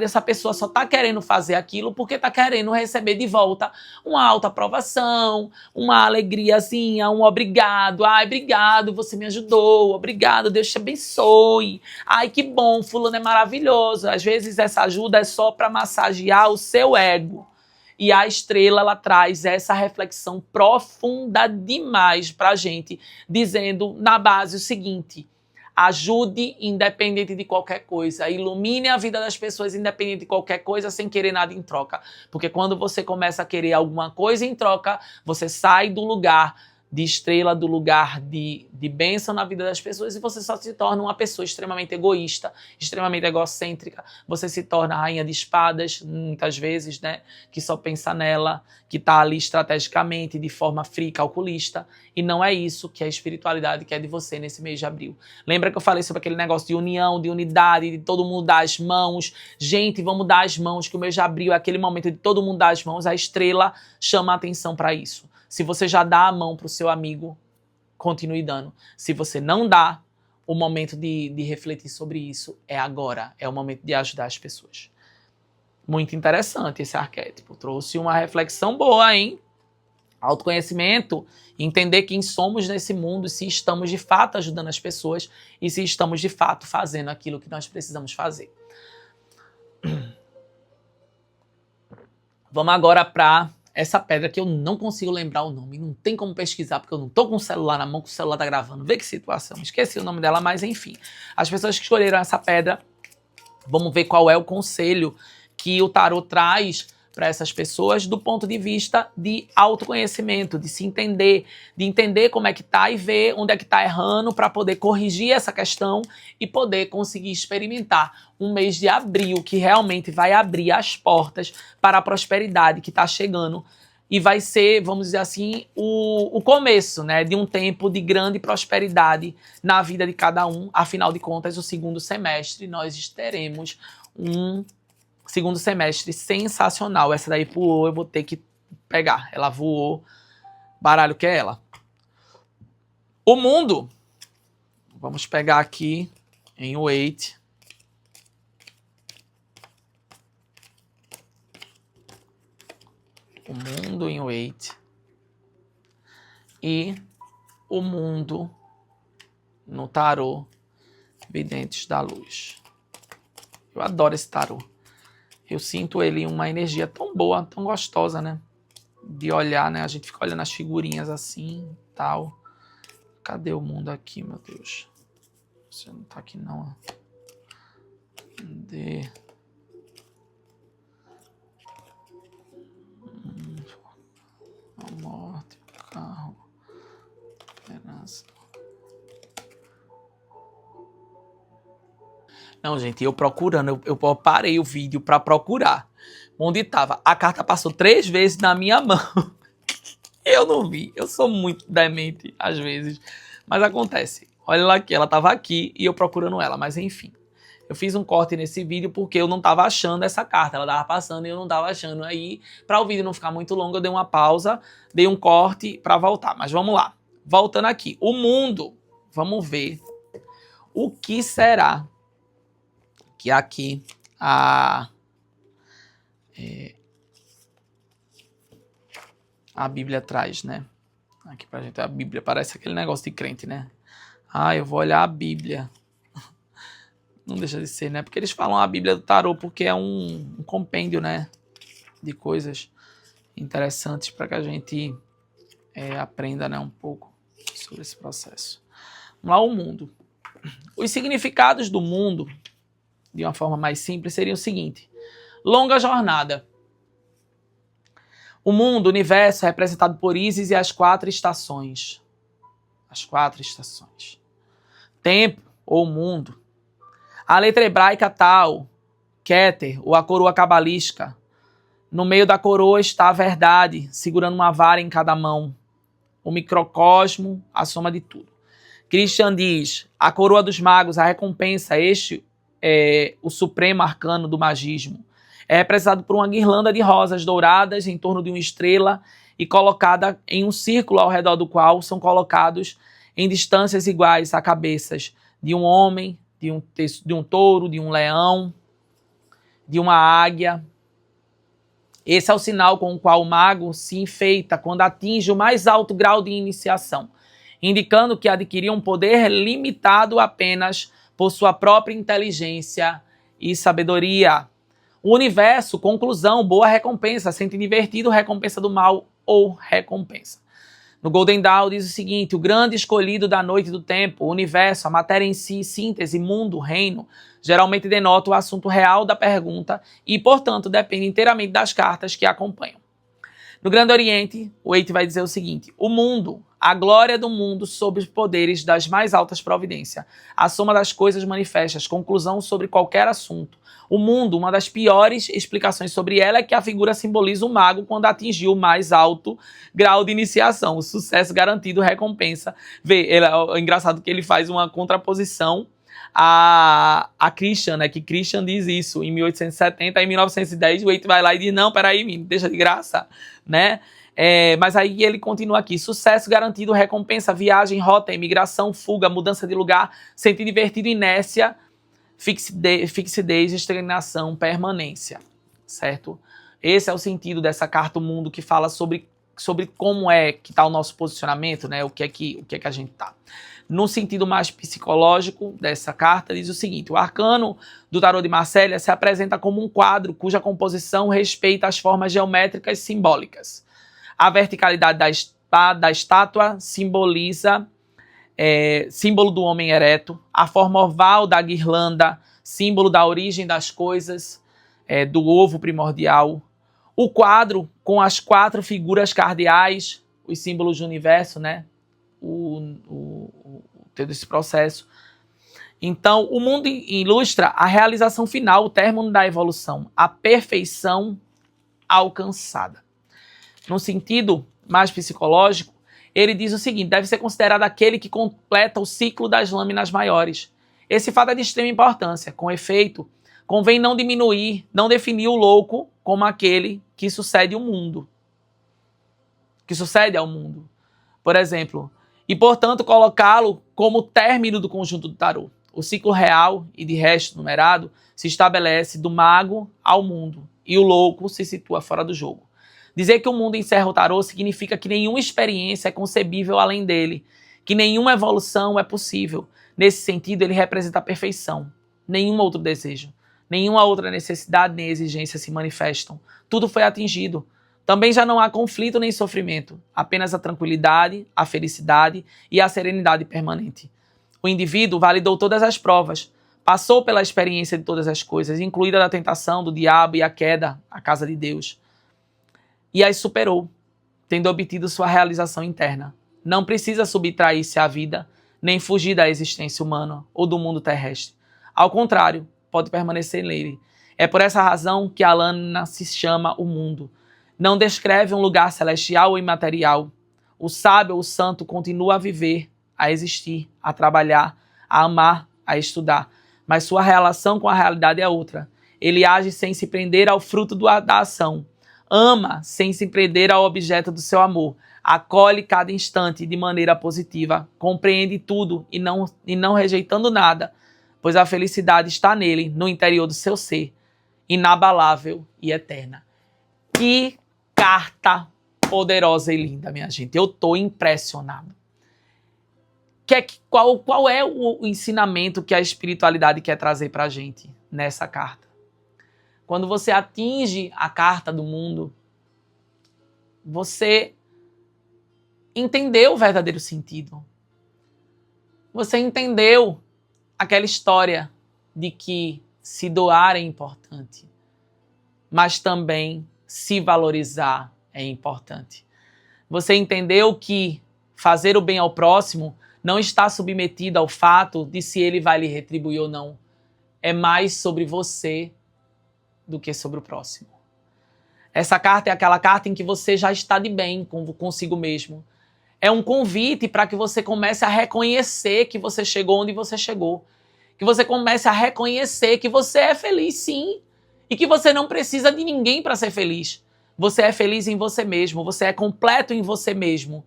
essa pessoa só tá querendo fazer aquilo porque tá querendo receber de volta uma autoaprovação, uma alegriazinha, um obrigado. Ai, obrigado, você me ajudou, obrigado, Deus te abençoe. Ai, que bom, fulano é maravilhoso. Às vezes essa ajuda é só para massagear o seu ego. E a estrela, ela traz essa reflexão profunda demais pra gente, dizendo na base o seguinte: ajude independente de qualquer coisa, ilumine a vida das pessoas independente de qualquer coisa, sem querer nada em troca. Porque quando você começa a querer alguma coisa em troca, você sai do lugar de estrela, do lugar de bênção na vida das pessoas, e você só se torna uma pessoa extremamente egoísta, extremamente egocêntrica. Você se torna a rainha de espadas, muitas vezes, né? Que só pensa nela, que tá ali estrategicamente, de forma fria e calculista. E não é isso que a espiritualidade quer de você nesse mês de abril. Lembra que eu falei sobre aquele negócio de união, de unidade, de todo mundo dar as mãos? Gente, vamos dar as mãos, que o mês de abril é aquele momento de todo mundo dar as mãos. A estrela chama a atenção para isso. Se você já dá a mão para o seu amigo, continue dando. Se você não dá, o momento de refletir sobre isso é agora. É o momento de ajudar as pessoas. Muito interessante esse arquétipo. Trouxe uma reflexão boa, hein? Autoconhecimento, entender quem somos nesse mundo, se estamos de fato ajudando as pessoas e se estamos de fato fazendo aquilo que nós precisamos fazer. Vamos agora para essa pedra que eu não consigo lembrar o nome, não tem como pesquisar, porque eu não tô com o celular na mão, que o celular tá gravando. Vê que situação, esqueci o nome dela, mas enfim. As pessoas que escolheram essa pedra, vamos ver qual é o conselho que o tarot traz para essas pessoas do ponto de vista de autoconhecimento, de se entender, de entender como é que tá e ver onde é que tá errando para poder corrigir essa questão e poder conseguir experimentar um mês de abril que realmente vai abrir as portas para a prosperidade que está chegando e vai ser, vamos dizer assim, o começo, né, de um tempo de grande prosperidade na vida de cada um. Afinal de contas, o segundo semestre nós teremos um segundo semestre sensacional. Essa daí voou, eu vou ter que pegar. Ela voou. Baralho que é ela. O mundo. Vamos pegar aqui em Wait. O mundo em Wait. E o mundo no tarô Videntes da Luz. Eu adoro esse tarô. Eu sinto ele uma energia tão boa, tão gostosa, né? De olhar, né? A gente fica olhando as figurinhas assim, tal. Cadê o mundo aqui, meu Deus? Você não tá aqui, não. Cadê? A morte, o carro. Esperança. Não, gente, eu procurando, eu parei o vídeo pra procurar. onde estava. A carta passou 3 vezes na minha mão. Eu não vi. Eu sou muito demente, às vezes. Mas acontece. Olha lá aqui, ela estava aqui e eu procurando ela. Mas enfim, eu fiz um corte nesse vídeo porque eu não estava achando essa carta. Ela estava passando e eu não estava achando. Aí, para o vídeo não ficar muito longo, eu dei uma pausa, dei um corte para voltar. Mas vamos lá. Voltando aqui. O mundo. Vamos ver o que será que aqui a Bíblia traz, né? Aqui pra gente, a Bíblia parece aquele negócio de crente, né? Ah, eu vou olhar a Bíblia. Não deixa de ser, né? Porque eles falam a Bíblia do tarô porque é um compêndio, né? De coisas interessantes para que a gente aprenda, né? Um pouco sobre esse processo. Vamos lá, o mundo. Os significados do mundo, de uma forma mais simples, seriam o seguinte. Longa jornada. O mundo, o universo, é representado por Ísis e as 4 estações. As 4 estações. Tempo, ou mundo. A letra hebraica tal, Keter, ou a coroa cabalística. No meio da coroa está a verdade, segurando uma vara em cada mão. O microcosmo, a soma de tudo. Christian diz, a coroa dos magos, a recompensa, este é o supremo arcano do magismo. É representado por uma guirlanda de rosas douradas em torno de uma estrela e colocada em um círculo ao redor do qual são colocados em distâncias iguais a cabeças de um homem, de um touro, de um leão, de uma águia. Esse é o sinal com o qual o mago se enfeita quando atinge o mais alto grau de iniciação, indicando que adquiriu um poder limitado apenas por sua própria inteligência e sabedoria. O universo, conclusão, boa recompensa, sente divertido, recompensa do mal ou recompensa. No Golden Dawn diz o seguinte, o grande escolhido da noite do tempo, o universo, a matéria em si, síntese, mundo, reino, geralmente denota o assunto real da pergunta e, portanto, depende inteiramente das cartas que acompanham. No Grande Oriente, o Waite vai dizer o seguinte, o mundo, a glória do mundo sob os poderes das mais altas providências, a soma das coisas manifestas, conclusão sobre qualquer assunto. O mundo, uma das piores explicações sobre ela é que a figura simboliza o mago quando atingiu o mais alto grau de iniciação, o sucesso garantido, recompensa. É engraçado que ele faz uma contraposição a Christian, né? Que Christian diz isso em 1870, em 1910 o Waite vai lá e diz, não, peraí, menino, deixa de graça, né? Mas aí ele continua aqui, sucesso garantido, recompensa, viagem, rota, imigração, fuga, mudança de lugar, sentir divertido, inércia, fixidez, estagnação, permanência, certo? Esse é o sentido dessa carta, o mundo, que fala sobre como é que está o nosso posicionamento, né? O que é que a gente está. No sentido mais psicológico dessa carta, diz o seguinte, o arcano do tarô de Marsella se apresenta como um quadro cuja composição respeita as formas geométricas simbólicas. A verticalidade da estátua simboliza símbolo do homem ereto, a forma oval da guirlanda, símbolo da origem das coisas, do ovo primordial, o quadro com as 4 figuras cardeais, os símbolos do universo, né? Todo esse processo. Então, o mundo ilustra a realização final, o término da evolução, a perfeição alcançada. No sentido mais psicológico, ele diz o seguinte, deve ser considerado aquele que completa o ciclo das lâminas maiores. Esse fato é de extrema importância. Com efeito, convém não diminuir, não definir o louco como aquele que sucede ao mundo. Por exemplo, e, portanto, colocá-lo como término do conjunto do tarô. O ciclo real e de resto numerado se estabelece do mago ao mundo e o louco se situa fora do jogo. Dizer que o mundo encerra o tarô significa que nenhuma experiência é concebível além dele, que nenhuma evolução é possível. Nesse sentido, ele representa a perfeição. Nenhum outro desejo, nenhuma outra necessidade nem exigência se manifestam. Tudo foi atingido. Também já não há conflito nem sofrimento, apenas a tranquilidade, a felicidade e a serenidade permanente. O indivíduo validou todas as provas, passou pela experiência de todas as coisas, incluída a tentação do diabo e a queda, a casa de Deus, e as superou, tendo obtido sua realização interna. Não precisa subtrair-se à vida, nem fugir da existência humana ou do mundo terrestre. Ao contrário, pode permanecer nele. É por essa razão que a lâmina se chama o mundo. Não descreve um lugar celestial ou imaterial. O sábio ou o santo continua a viver, a existir, a trabalhar, a amar, a estudar. Mas sua relação com a realidade é outra. Ele age sem se prender ao fruto da ação. Ama sem se prender ao objeto do seu amor. Acolhe cada instante de maneira positiva. Compreende tudo e não rejeitando nada, pois a felicidade está nele, no interior do seu ser, inabalável e eterna. Que carta poderosa e linda, minha gente. Eu estou impressionado. Qual é o ensinamento que a espiritualidade quer trazer para a gente nessa carta? Quando você atinge a carta do mundo, você entendeu o verdadeiro sentido. Você entendeu aquela história de que se doar é importante, mas também se valorizar é importante. Você entendeu que fazer o bem ao próximo não está submetido ao fato de se ele vai lhe retribuir ou não. É mais sobre você do que sobre o próximo. Essa carta é aquela carta em que você já está de bem consigo mesmo. É um convite para que você comece a reconhecer que você chegou onde você chegou. Que você comece a reconhecer que você é feliz, sim. E que você não precisa de ninguém para ser feliz. Você é feliz em você mesmo. Você é completo em você mesmo.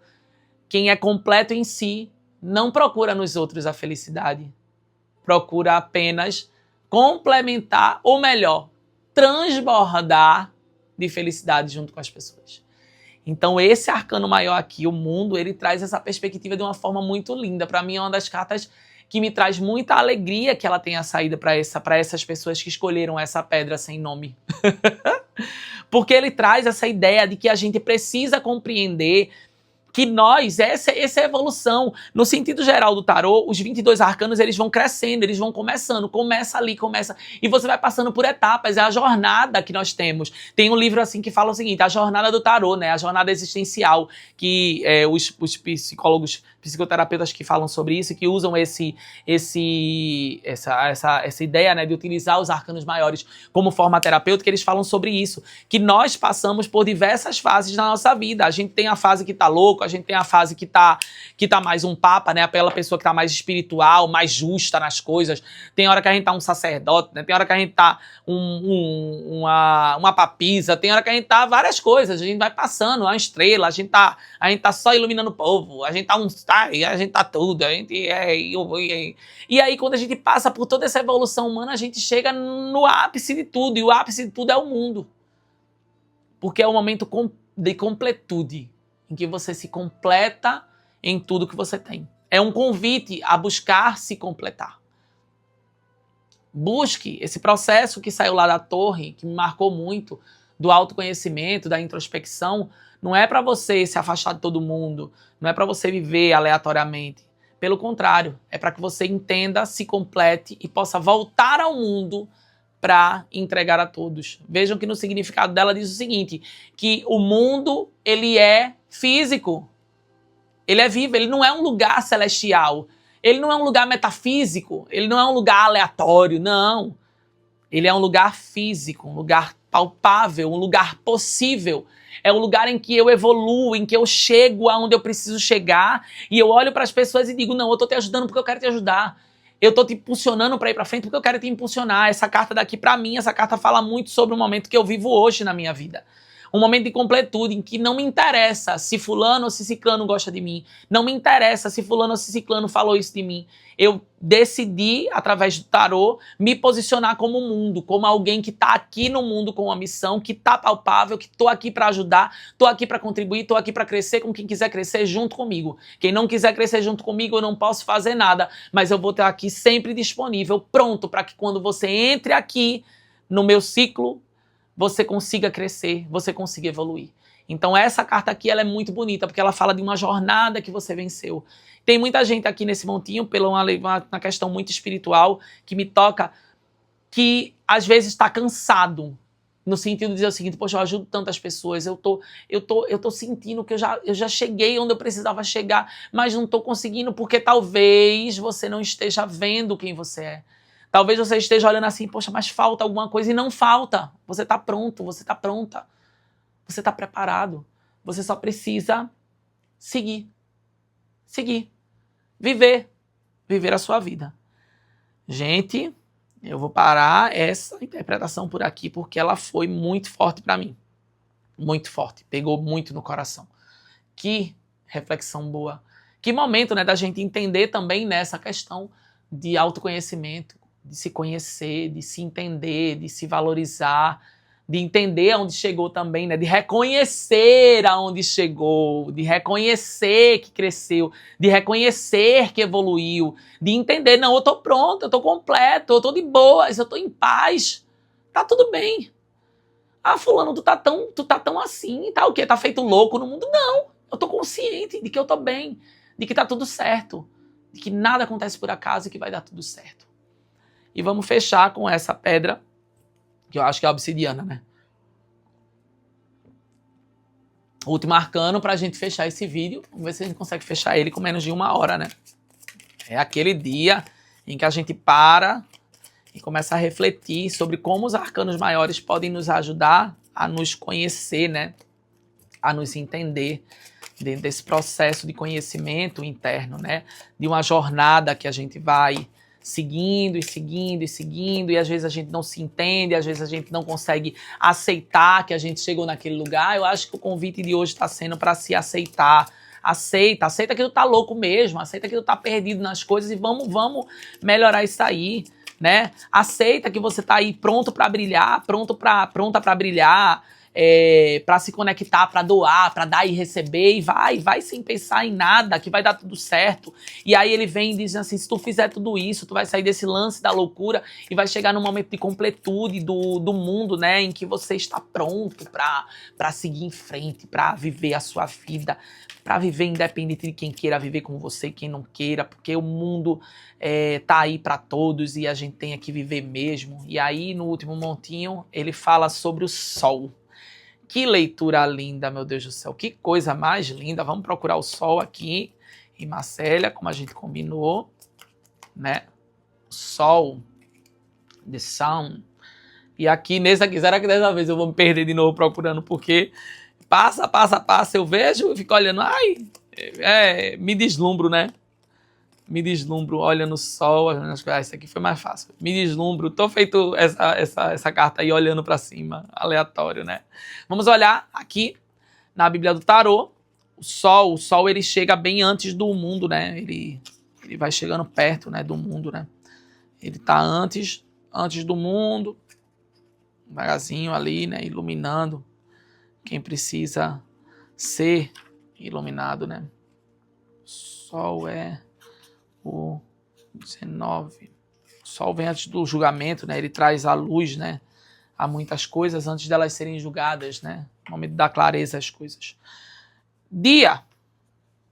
Quem é completo em si não procura nos outros a felicidade. Procura apenas complementar, ou melhor, transbordar de felicidade junto com as pessoas. Então esse arcano maior aqui, o mundo, ele traz essa perspectiva de uma forma muito linda. Para mim é uma das cartas que me traz muita alegria que ela tenha saído para essas pessoas que escolheram essa pedra sem nome. Porque ele traz essa ideia de que a gente precisa compreender que nós, essa é a evolução. No sentido geral do tarô, os 22 arcanos, eles vão crescendo, eles vão começando, começa ali, começa, e você vai passando por etapas, é a jornada que nós temos. Tem um livro assim que fala o seguinte, a jornada do tarô, né, a jornada existencial, que os psicólogos, psicoterapeutas que falam sobre isso, que usam essa ideia, né, de utilizar os arcanos maiores como forma terapêutica, eles falam sobre isso, que nós passamos por diversas fases na nossa vida. A gente tem a fase que tá louco, a gente tem a fase que tá mais um papa, né? Aquela pessoa que tá mais espiritual, mais justa nas coisas. Tem hora que a gente tá um sacerdote, né? Tem hora que a gente tá uma papisa, tem hora que a gente tá várias coisas. A gente vai passando, uma estrela, a gente tá só iluminando o povo, a gente tá a gente tá tudo, a gente E aí, quando a gente passa por toda essa evolução humana, a gente chega no ápice de tudo, e o ápice de tudo é o mundo. Porque é o momento de completude, em que você se completa em tudo que você tem. É um convite a buscar se completar. Busque esse processo que saiu lá da torre, que me marcou muito, do autoconhecimento, da introspecção. Não é para você se afastar de todo mundo, não é para você viver aleatoriamente. Pelo contrário, é para que você entenda, se complete e possa voltar ao mundo para entregar a todos. Vejam que no significado dela diz o seguinte, que o mundo, ele é físico, ele é vivo, ele não é um lugar celestial, ele não é um lugar metafísico, ele não é um lugar aleatório, não. Ele é um lugar físico, um lugar palpável, um lugar possível. É um lugar em que eu evoluo, em que eu chego aonde eu preciso chegar e eu olho para as pessoas e digo, não, eu estou te ajudando porque eu quero te ajudar. Eu estou te impulsionando para ir para frente porque eu quero te impulsionar. Essa carta daqui, para mim, essa carta fala muito sobre o momento que eu vivo hoje na minha vida. Um momento de completude em que não me interessa se fulano ou se ciclano gosta de mim. Não me interessa se fulano ou se ciclano falou isso de mim. Eu decidi, através do tarô, me posicionar como mundo, como alguém que está aqui no mundo com uma missão, que está palpável, que estou aqui para ajudar, estou aqui para contribuir, estou aqui para crescer com quem quiser crescer junto comigo. Quem não quiser crescer junto comigo, eu não posso fazer nada, mas eu vou estar aqui sempre disponível, pronto, para que quando você entre aqui no meu ciclo, você consiga crescer, você consiga evoluir. Então essa carta aqui ela é muito bonita, porque ela fala de uma jornada que você venceu. Tem muita gente aqui nesse montinho, pela uma questão muito espiritual, que me toca, que às vezes está cansado, no sentido de dizer o seguinte, poxa, eu ajudo tantas pessoas, eu tô sentindo que eu já cheguei onde eu precisava chegar, mas não estou conseguindo, porque talvez você não esteja vendo quem você é. Talvez você esteja olhando assim, poxa, mas falta alguma coisa, e não falta. Você está pronto, você está pronta. Você está preparado. Você só precisa seguir. Seguir. Viver. Viver a sua vida. Gente, eu vou parar essa interpretação por aqui, porque ela foi muito forte para mim. Muito forte. Pegou muito no coração. Que reflexão boa. Que momento, né, da gente entender também nessa questão de autoconhecimento, de se conhecer, de se entender, de se valorizar, de entender aonde chegou também, né, de reconhecer aonde chegou, de reconhecer que cresceu, de reconhecer que evoluiu, de entender, não, eu tô pronto, eu tô completo, eu tô de boas, eu tô em paz, tá tudo bem. Ah, fulano, tu tá tão assim, tá o quê? Tá feito louco no mundo? Não, eu tô consciente de que eu tô bem, de que tá tudo certo, de que nada acontece por acaso e que vai dar tudo certo. E vamos fechar com essa pedra, que eu acho que é a obsidiana, né? O último arcano pra gente fechar esse vídeo. Vamos ver se a gente consegue fechar ele com menos de 1 hora, né? É aquele dia em que a gente para e começa a refletir sobre como os arcanos maiores podem nos ajudar a nos conhecer, né? A nos entender dentro desse processo de conhecimento interno, né? De uma jornada que a gente vai seguindo e seguindo e seguindo, e às vezes a gente não se entende, às vezes a gente não consegue aceitar que a gente chegou naquele lugar. Eu acho que o convite de hoje está sendo para se aceitar. Aceita que tu tá louco mesmo, aceita que tu tá perdido nas coisas e vamos melhorar isso aí, né? Aceita que você tá aí pronto para brilhar, pronta para brilhar, para se conectar, para doar, para dar e receber, e vai sem pensar em nada, que vai dar tudo certo. E aí ele vem e diz assim, se tu fizer tudo isso, tu vai sair desse lance da loucura e vai chegar num momento de completude do mundo, né, em que você está pronto para seguir em frente, para viver a sua vida, para viver independente de quem queira viver com você e quem não queira, porque o mundo tá aí para todos e a gente tem que viver mesmo. E aí no último montinho ele fala sobre o sol. Que leitura linda, meu Deus do céu. Que coisa mais linda. Vamos procurar o sol aqui em Marcélia, como a gente combinou, né? Sol, the sun. E aqui, será que dessa vez eu vou me perder de novo procurando, porque passa, eu vejo e fico olhando, me deslumbro, né? Me deslumbro, olhando o sol, isso aqui foi mais fácil. Me deslumbro, tô feito essa carta aí olhando para cima, aleatório, né? Vamos olhar aqui na Bíblia do Tarô. O sol ele chega bem antes do mundo, né? Ele vai chegando perto, né, do mundo, né? Ele tá antes do mundo, devagarzinho ali, né, iluminando quem precisa ser iluminado, né? O sol é o 19. O sol vem antes do julgamento, né? Ele traz a luz, né, a muitas coisas antes delas serem julgadas, né? No momento da clareza às coisas. Dia,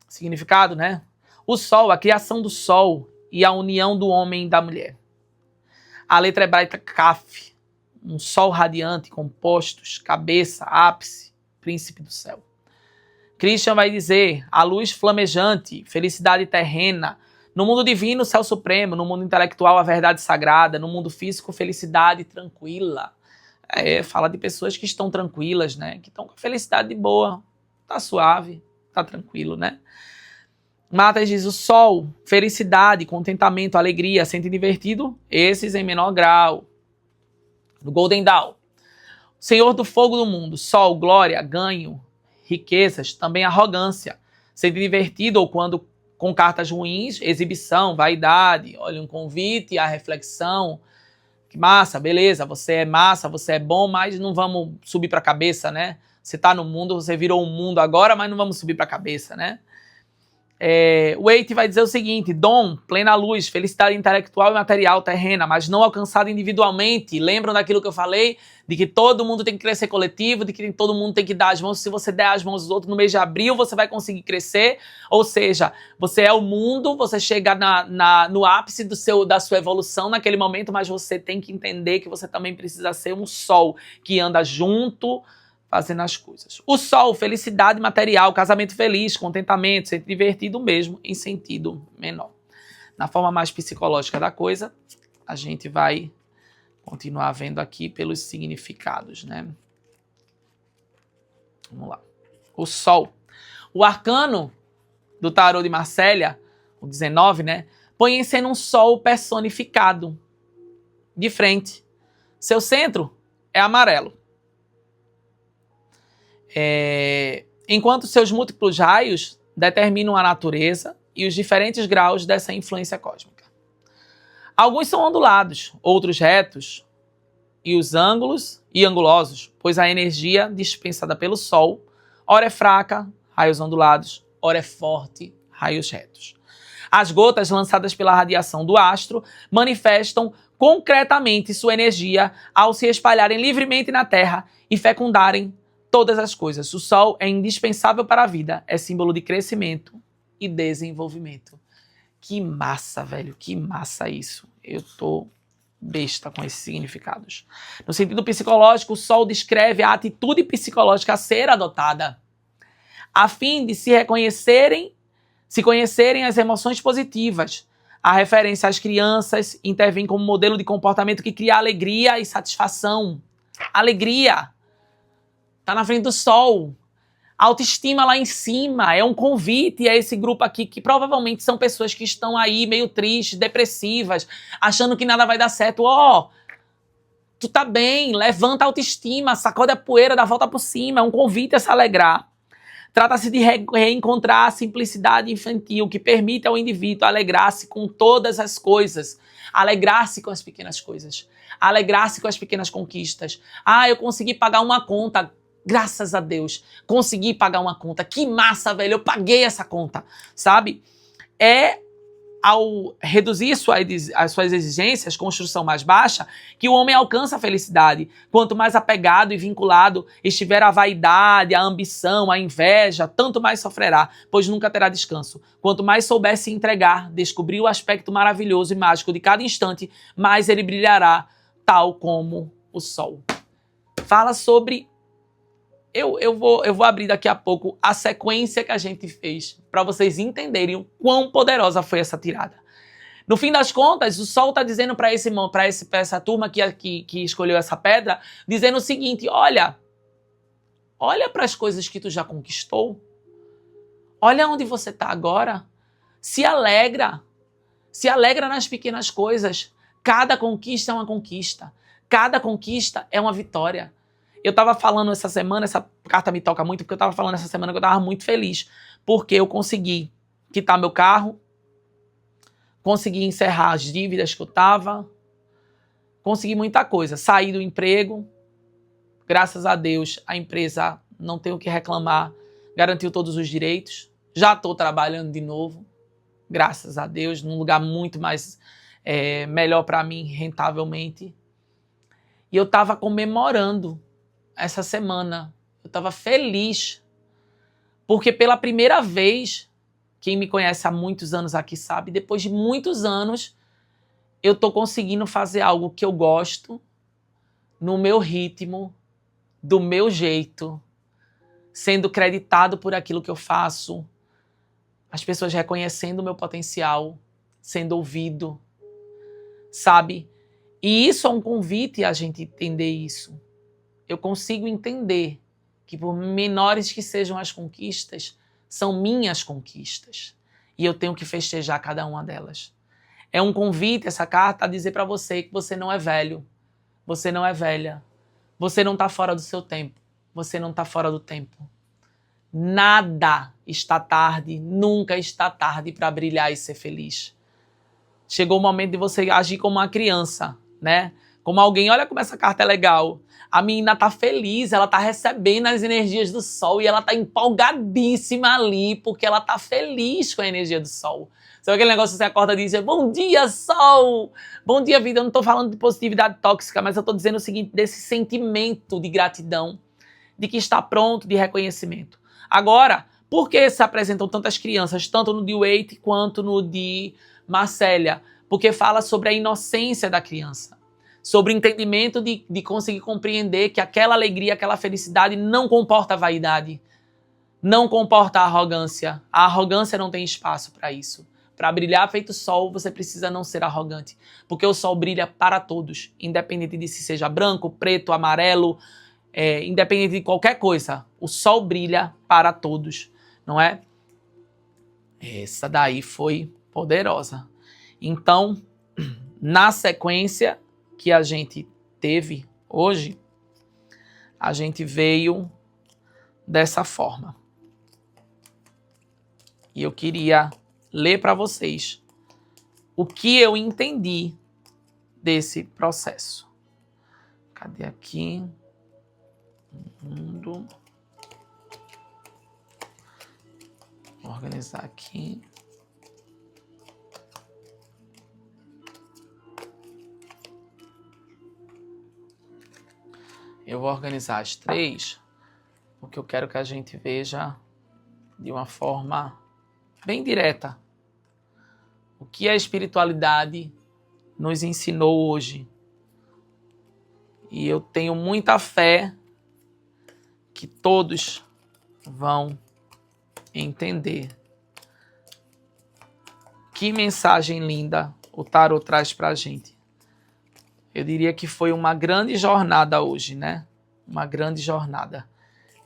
significado, né? O sol, a criação do sol e a união do homem e da mulher. A letra hebraica Kaf, um sol radiante, compostos, cabeça, ápice, príncipe do céu. Christian vai dizer, a luz flamejante, felicidade terrena. No mundo divino, o céu supremo. No mundo intelectual, a verdade sagrada. No mundo físico, felicidade tranquila. Fala de pessoas que estão tranquilas, né? Que estão com felicidade de boa. Tá suave, tá tranquilo, né? Matas diz o sol, felicidade, contentamento, alegria, sente divertido, esses em menor grau. No Golden Dawn, Senhor do fogo do mundo, sol, glória, ganho, riquezas, também arrogância, sente divertido ou quando com cartas ruins, exibição, vaidade, olha, um convite à reflexão. Que massa, beleza, você é massa, você é bom, mas não vamos subir para a cabeça, né? Você tá no mundo, você virou um mundo agora, mas não vamos subir para a cabeça, né? O Eite vai dizer o seguinte, dom, plena luz, felicidade intelectual e material terrena, mas não alcançada individualmente. Lembram daquilo que eu falei? De que todo mundo tem que crescer coletivo, de que todo mundo tem que dar as mãos. Se você der as mãos aos outros no mês de abril, você vai conseguir crescer. Ou seja, você é o mundo, você chega no ápice da sua evolução naquele momento, mas você tem que entender que você também precisa ser um sol que anda junto, fazendo as coisas. O sol, felicidade material, casamento feliz, contentamento, ser divertido mesmo, em sentido menor. Na forma mais psicológica da coisa, a gente vai continuar vendo aqui pelos significados, né? Vamos lá. O Sol. O arcano do tarô de Marsella, o 19, né? Põe em cena um Sol personificado, de frente. Seu centro é amarelo. Enquanto seus múltiplos raios determinam a natureza e os diferentes graus dessa influência cósmica. Alguns são ondulados, outros retos, e os ângulos e angulosos, pois a energia dispensada pelo Sol, ora é fraca, raios ondulados, ora é forte, raios retos. As gotas lançadas pela radiação do astro manifestam concretamente sua energia ao se espalharem livremente na Terra e fecundarem todas as coisas. O Sol é indispensável para a vida, é símbolo de crescimento e desenvolvimento. Que massa, velho, que massa isso. Eu tô besta com esses significados. No sentido psicológico, o Sol descreve a atitude psicológica a ser adotada, a fim de se conhecerem as emoções positivas. A referência às crianças intervém como modelo de comportamento que cria alegria e satisfação. Alegria. Tá na frente do Sol. Autoestima lá em cima. É um convite a esse grupo aqui, que provavelmente são pessoas que estão aí meio tristes, depressivas, achando que nada vai dar certo. Tu tá bem, levanta a autoestima, sacode a poeira, dá a volta por cima. É um convite a se alegrar. Trata-se de reencontrar a simplicidade infantil que permite ao indivíduo alegrar-se com todas as coisas. Alegrar-se com as pequenas coisas. Alegrar-se com as pequenas conquistas. Eu consegui pagar uma conta. Graças a Deus, consegui pagar uma conta. Que massa, velho, eu paguei essa conta, sabe? Ao reduzir as suas exigências, construção mais baixa, que o homem alcança a felicidade. Quanto mais apegado e vinculado estiver à vaidade, à ambição, à inveja, tanto mais sofrerá, pois nunca terá descanso. Quanto mais souber se entregar, descobrir o aspecto maravilhoso e mágico de cada instante, mais ele brilhará, tal como o Sol. Fala sobre... Eu vou abrir daqui a pouco a sequência que a gente fez para vocês entenderem o quão poderosa foi essa tirada. No fim das contas, o Sol está dizendo para essa turma que escolheu essa pedra, dizendo o seguinte: olha para as coisas que tu já conquistou, olha onde você está agora, se alegra nas pequenas coisas. Cada conquista é uma conquista, cada conquista é uma vitória. Eu tava falando essa semana, essa carta me toca muito, porque eu tava falando essa semana que eu tava muito feliz, porque eu consegui quitar meu carro, consegui encerrar as dívidas que eu tava, consegui muita coisa, saí do emprego, graças a Deus a empresa, não tenho o que reclamar, garantiu todos os direitos, já tô trabalhando de novo, graças a Deus, num lugar muito mais melhor para mim, rentavelmente, e eu tava comemorando essa semana, eu estava feliz, porque pela primeira vez, quem me conhece há muitos anos aqui sabe, depois de muitos anos, eu estou conseguindo fazer algo que eu gosto, no meu ritmo, do meu jeito, sendo creditado por aquilo que eu faço, as pessoas reconhecendo o meu potencial, sendo ouvido, sabe? E isso é um convite a gente entender isso. Eu consigo entender que por menores que sejam as conquistas, são minhas conquistas. E eu tenho que festejar cada uma delas. É um convite, essa carta, a dizer para você que você não é velho, você não é velha, você não está fora do seu tempo, você não está fora do tempo. Nada está tarde, nunca está tarde para brilhar e ser feliz. Chegou o momento de você agir como uma criança, né? Como alguém, olha como essa carta é legal. A menina tá feliz, ela tá recebendo as energias do Sol e ela tá empolgadíssima ali, porque ela tá feliz com a energia do Sol. Sabe aquele negócio que você acorda e diz, bom dia, Sol! Bom dia, vida. Eu não tô falando de positividade tóxica, mas eu tô dizendo o seguinte, desse sentimento de gratidão, de que está pronto, de reconhecimento. Agora, por que se apresentam tantas crianças, tanto no de Waite quanto no de Marsella? Porque fala sobre a inocência da criança. Sobre o entendimento de conseguir compreender que aquela alegria, aquela felicidade não comporta vaidade, não comporta arrogância. A arrogância não tem espaço para isso. Para brilhar feito sol, você precisa não ser arrogante. Porque o sol brilha para todos, independente de se seja branco, preto, amarelo, independente de qualquer coisa. O sol brilha para todos, não é? Essa daí foi poderosa. Então, na sequência que a gente teve hoje, a gente veio dessa forma. E eu queria ler para vocês o que eu entendi desse processo. Cadê aqui? Mundo. Vou organizar aqui. Eu vou organizar as três, porque eu quero que a gente veja de uma forma bem direta o que a espiritualidade nos ensinou hoje. E eu tenho muita fé que todos vão entender. Que mensagem linda o tarot traz pra gente. Eu diria que foi uma grande jornada hoje, né? Uma grande jornada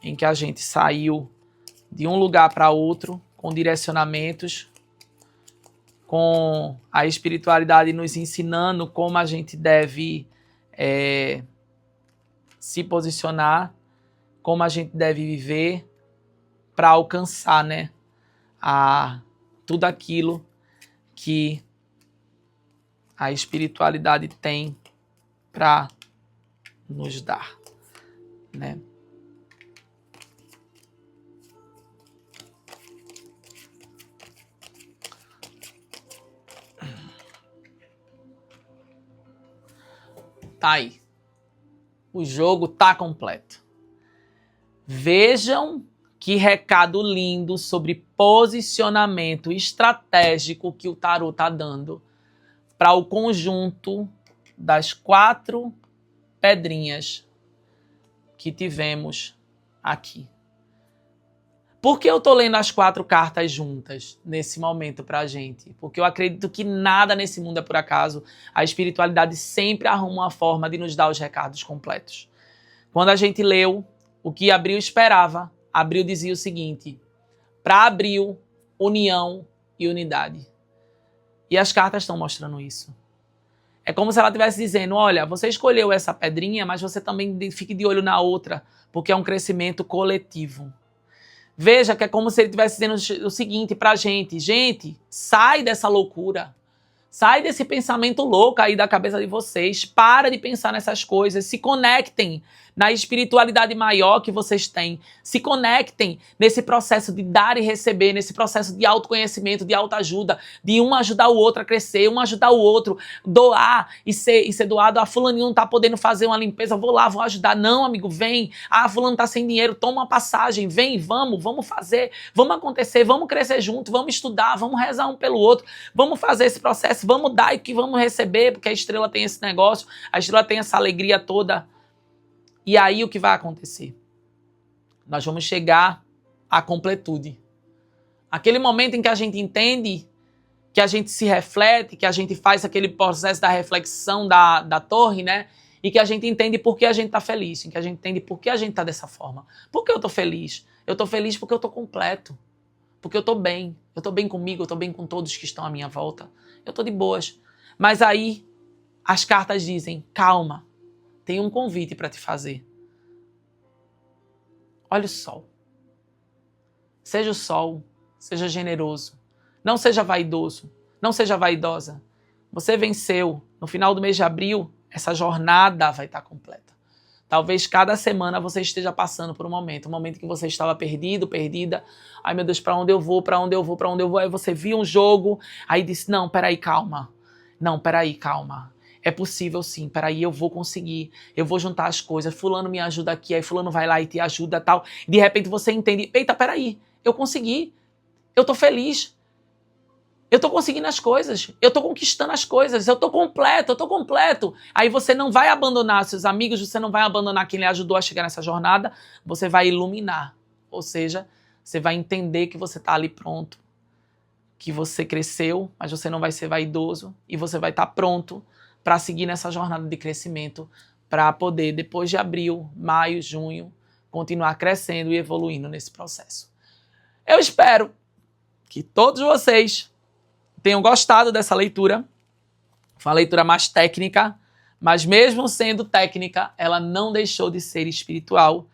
em que a gente saiu de um lugar para outro com direcionamentos, com a espiritualidade nos ensinando como a gente deve se posicionar, como a gente deve viver para alcançar, né, tudo aquilo que a espiritualidade tem para nos dar, né? Tá aí. O jogo tá completo. Vejam que recado lindo sobre posicionamento estratégico que o tarot tá dando para o conjunto das 4 pedrinhas que tivemos aqui. Por que eu tô lendo as 4 cartas juntas nesse momento pra gente? Porque eu acredito que nada nesse mundo é por acaso. A espiritualidade sempre arruma uma forma de nos dar os recados completos. Quando a gente leu o que Abril esperava, Abril dizia o seguinte: para Abril, união e unidade. E as cartas estão mostrando isso. É como se ela estivesse dizendo, olha, você escolheu essa pedrinha, mas você também fique de olho na outra, porque é um crescimento coletivo. Veja que é como se ele estivesse dizendo o seguinte pra gente: gente, sai dessa loucura. Sai desse pensamento louco aí da cabeça de vocês. Para de pensar nessas coisas. Se conectem na espiritualidade maior que vocês têm. Se conectem nesse processo de dar e receber, nesse processo de autoconhecimento, de autoajuda, de um ajudar o outro a crescer, um ajudar o outro, doar e ser doado. Ah, fulaninho não tá podendo fazer uma limpeza, vou lá, vou ajudar. Não, amigo, vem. Ah, fulano tá sem dinheiro, toma uma passagem, vem, vamos fazer, vamos acontecer, vamos crescer junto, vamos estudar, vamos rezar um pelo outro, vamos fazer esse processo, vamos dar e que vamos receber, porque a estrela tem esse negócio, a estrela tem essa alegria toda. E aí o que vai acontecer? Nós vamos chegar à completude. Aquele momento em que a gente entende, que a gente se reflete, que a gente faz aquele processo da reflexão da torre, né? E que a gente entende por que a gente tá feliz, que a gente entende por que a gente tá dessa forma. Por que eu tô feliz? Eu tô feliz porque eu tô completo. Porque eu tô bem. Eu tô bem comigo, eu tô bem com todos que estão à minha volta. Eu tô de boas. Mas aí as cartas dizem, calma, tem um convite para te fazer. Olha o sol. Seja o sol, seja generoso. Não seja vaidoso, não seja vaidosa. Você venceu. No final do mês de abril, essa jornada vai estar completa. Talvez cada semana você esteja passando por um momento que você estava perdido, perdida. Ai meu Deus, para onde eu vou, para onde eu vou, para onde eu vou? Aí você viu um jogo, aí disse, não, peraí, calma. Não, peraí, calma. É possível sim, peraí, eu vou conseguir. Eu vou juntar as coisas, fulano me ajuda aqui, aí fulano vai lá e te ajuda e tal. De repente você entende, eita, peraí, eu consegui. Eu tô feliz. Eu tô conseguindo as coisas. Eu tô conquistando as coisas. Eu tô completo. Aí você não vai abandonar seus amigos, você não vai abandonar quem lhe ajudou a chegar nessa jornada. Você vai iluminar. Ou seja, você vai entender que você tá ali pronto. que você cresceu, mas você não vai ser vaidoso e você vai estar pronto para seguir nessa jornada de crescimento, para poder, depois de abril, maio, junho, continuar crescendo e evoluindo nesse processo. Eu espero que todos vocês tenham gostado dessa leitura. Foi uma leitura mais técnica, mas mesmo sendo técnica, ela não deixou de ser espiritual.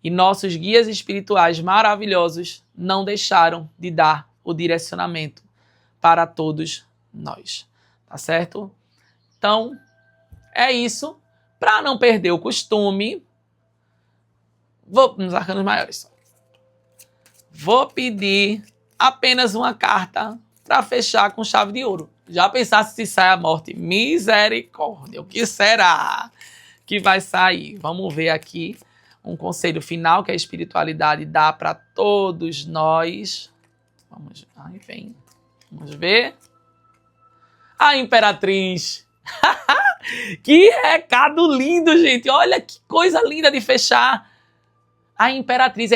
E nossos guias espirituais maravilhosos não deixaram de dar o direcionamento para todos nós. Tá certo? Então, é isso. Para não perder o costume, vou nos arcanos maiores. Vou pedir apenas uma carta para fechar com chave de ouro. Já pensasse se sai a morte? Misericórdia. O que será que vai sair? Vamos ver aqui um conselho final que a espiritualidade dá para todos nós. Vamos ver. A Imperatriz. Que recado lindo, gente. Olha que coisa linda de fechar. A Imperatriz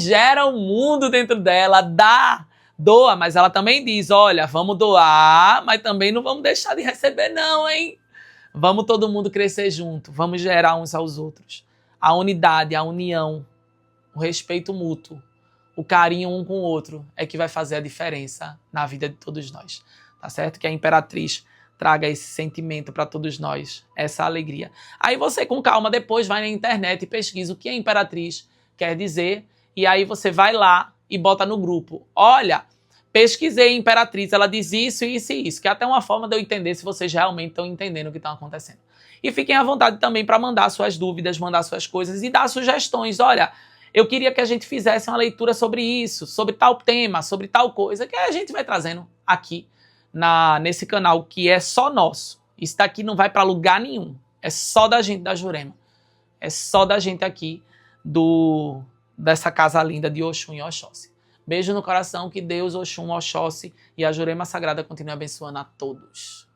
gera o mundo dentro dela, doa, mas ela também diz, olha, vamos doar, mas também não vamos deixar de receber não, hein? Vamos todo mundo crescer junto, vamos gerar uns aos outros. A unidade, a união, o respeito mútuo, o carinho um com o outro é que vai fazer a diferença na vida de todos nós, tá certo? Que a Imperatriz traga esse sentimento para todos nós, essa alegria. Aí você, com calma, depois vai na internet e pesquisa o que a Imperatriz quer dizer, e aí você vai lá e bota no grupo. Olha, pesquisei Imperatriz, ela diz isso, isso e isso, que é até uma forma de eu entender se vocês realmente estão entendendo o que está acontecendo. E fiquem à vontade também para mandar suas dúvidas, mandar suas coisas e dar sugestões. Olha, eu queria que a gente fizesse uma leitura sobre isso, sobre tal tema, sobre tal coisa, que a gente vai trazendo aqui nesse canal, que é só nosso. Isso daqui não vai para lugar nenhum. É só da gente da Jurema. É só da gente aqui dessa casa linda de Oxum e Oxóssi. Beijo no coração, que Deus, Oxum, Oxóssi e a Jurema Sagrada continue abençoando a todos.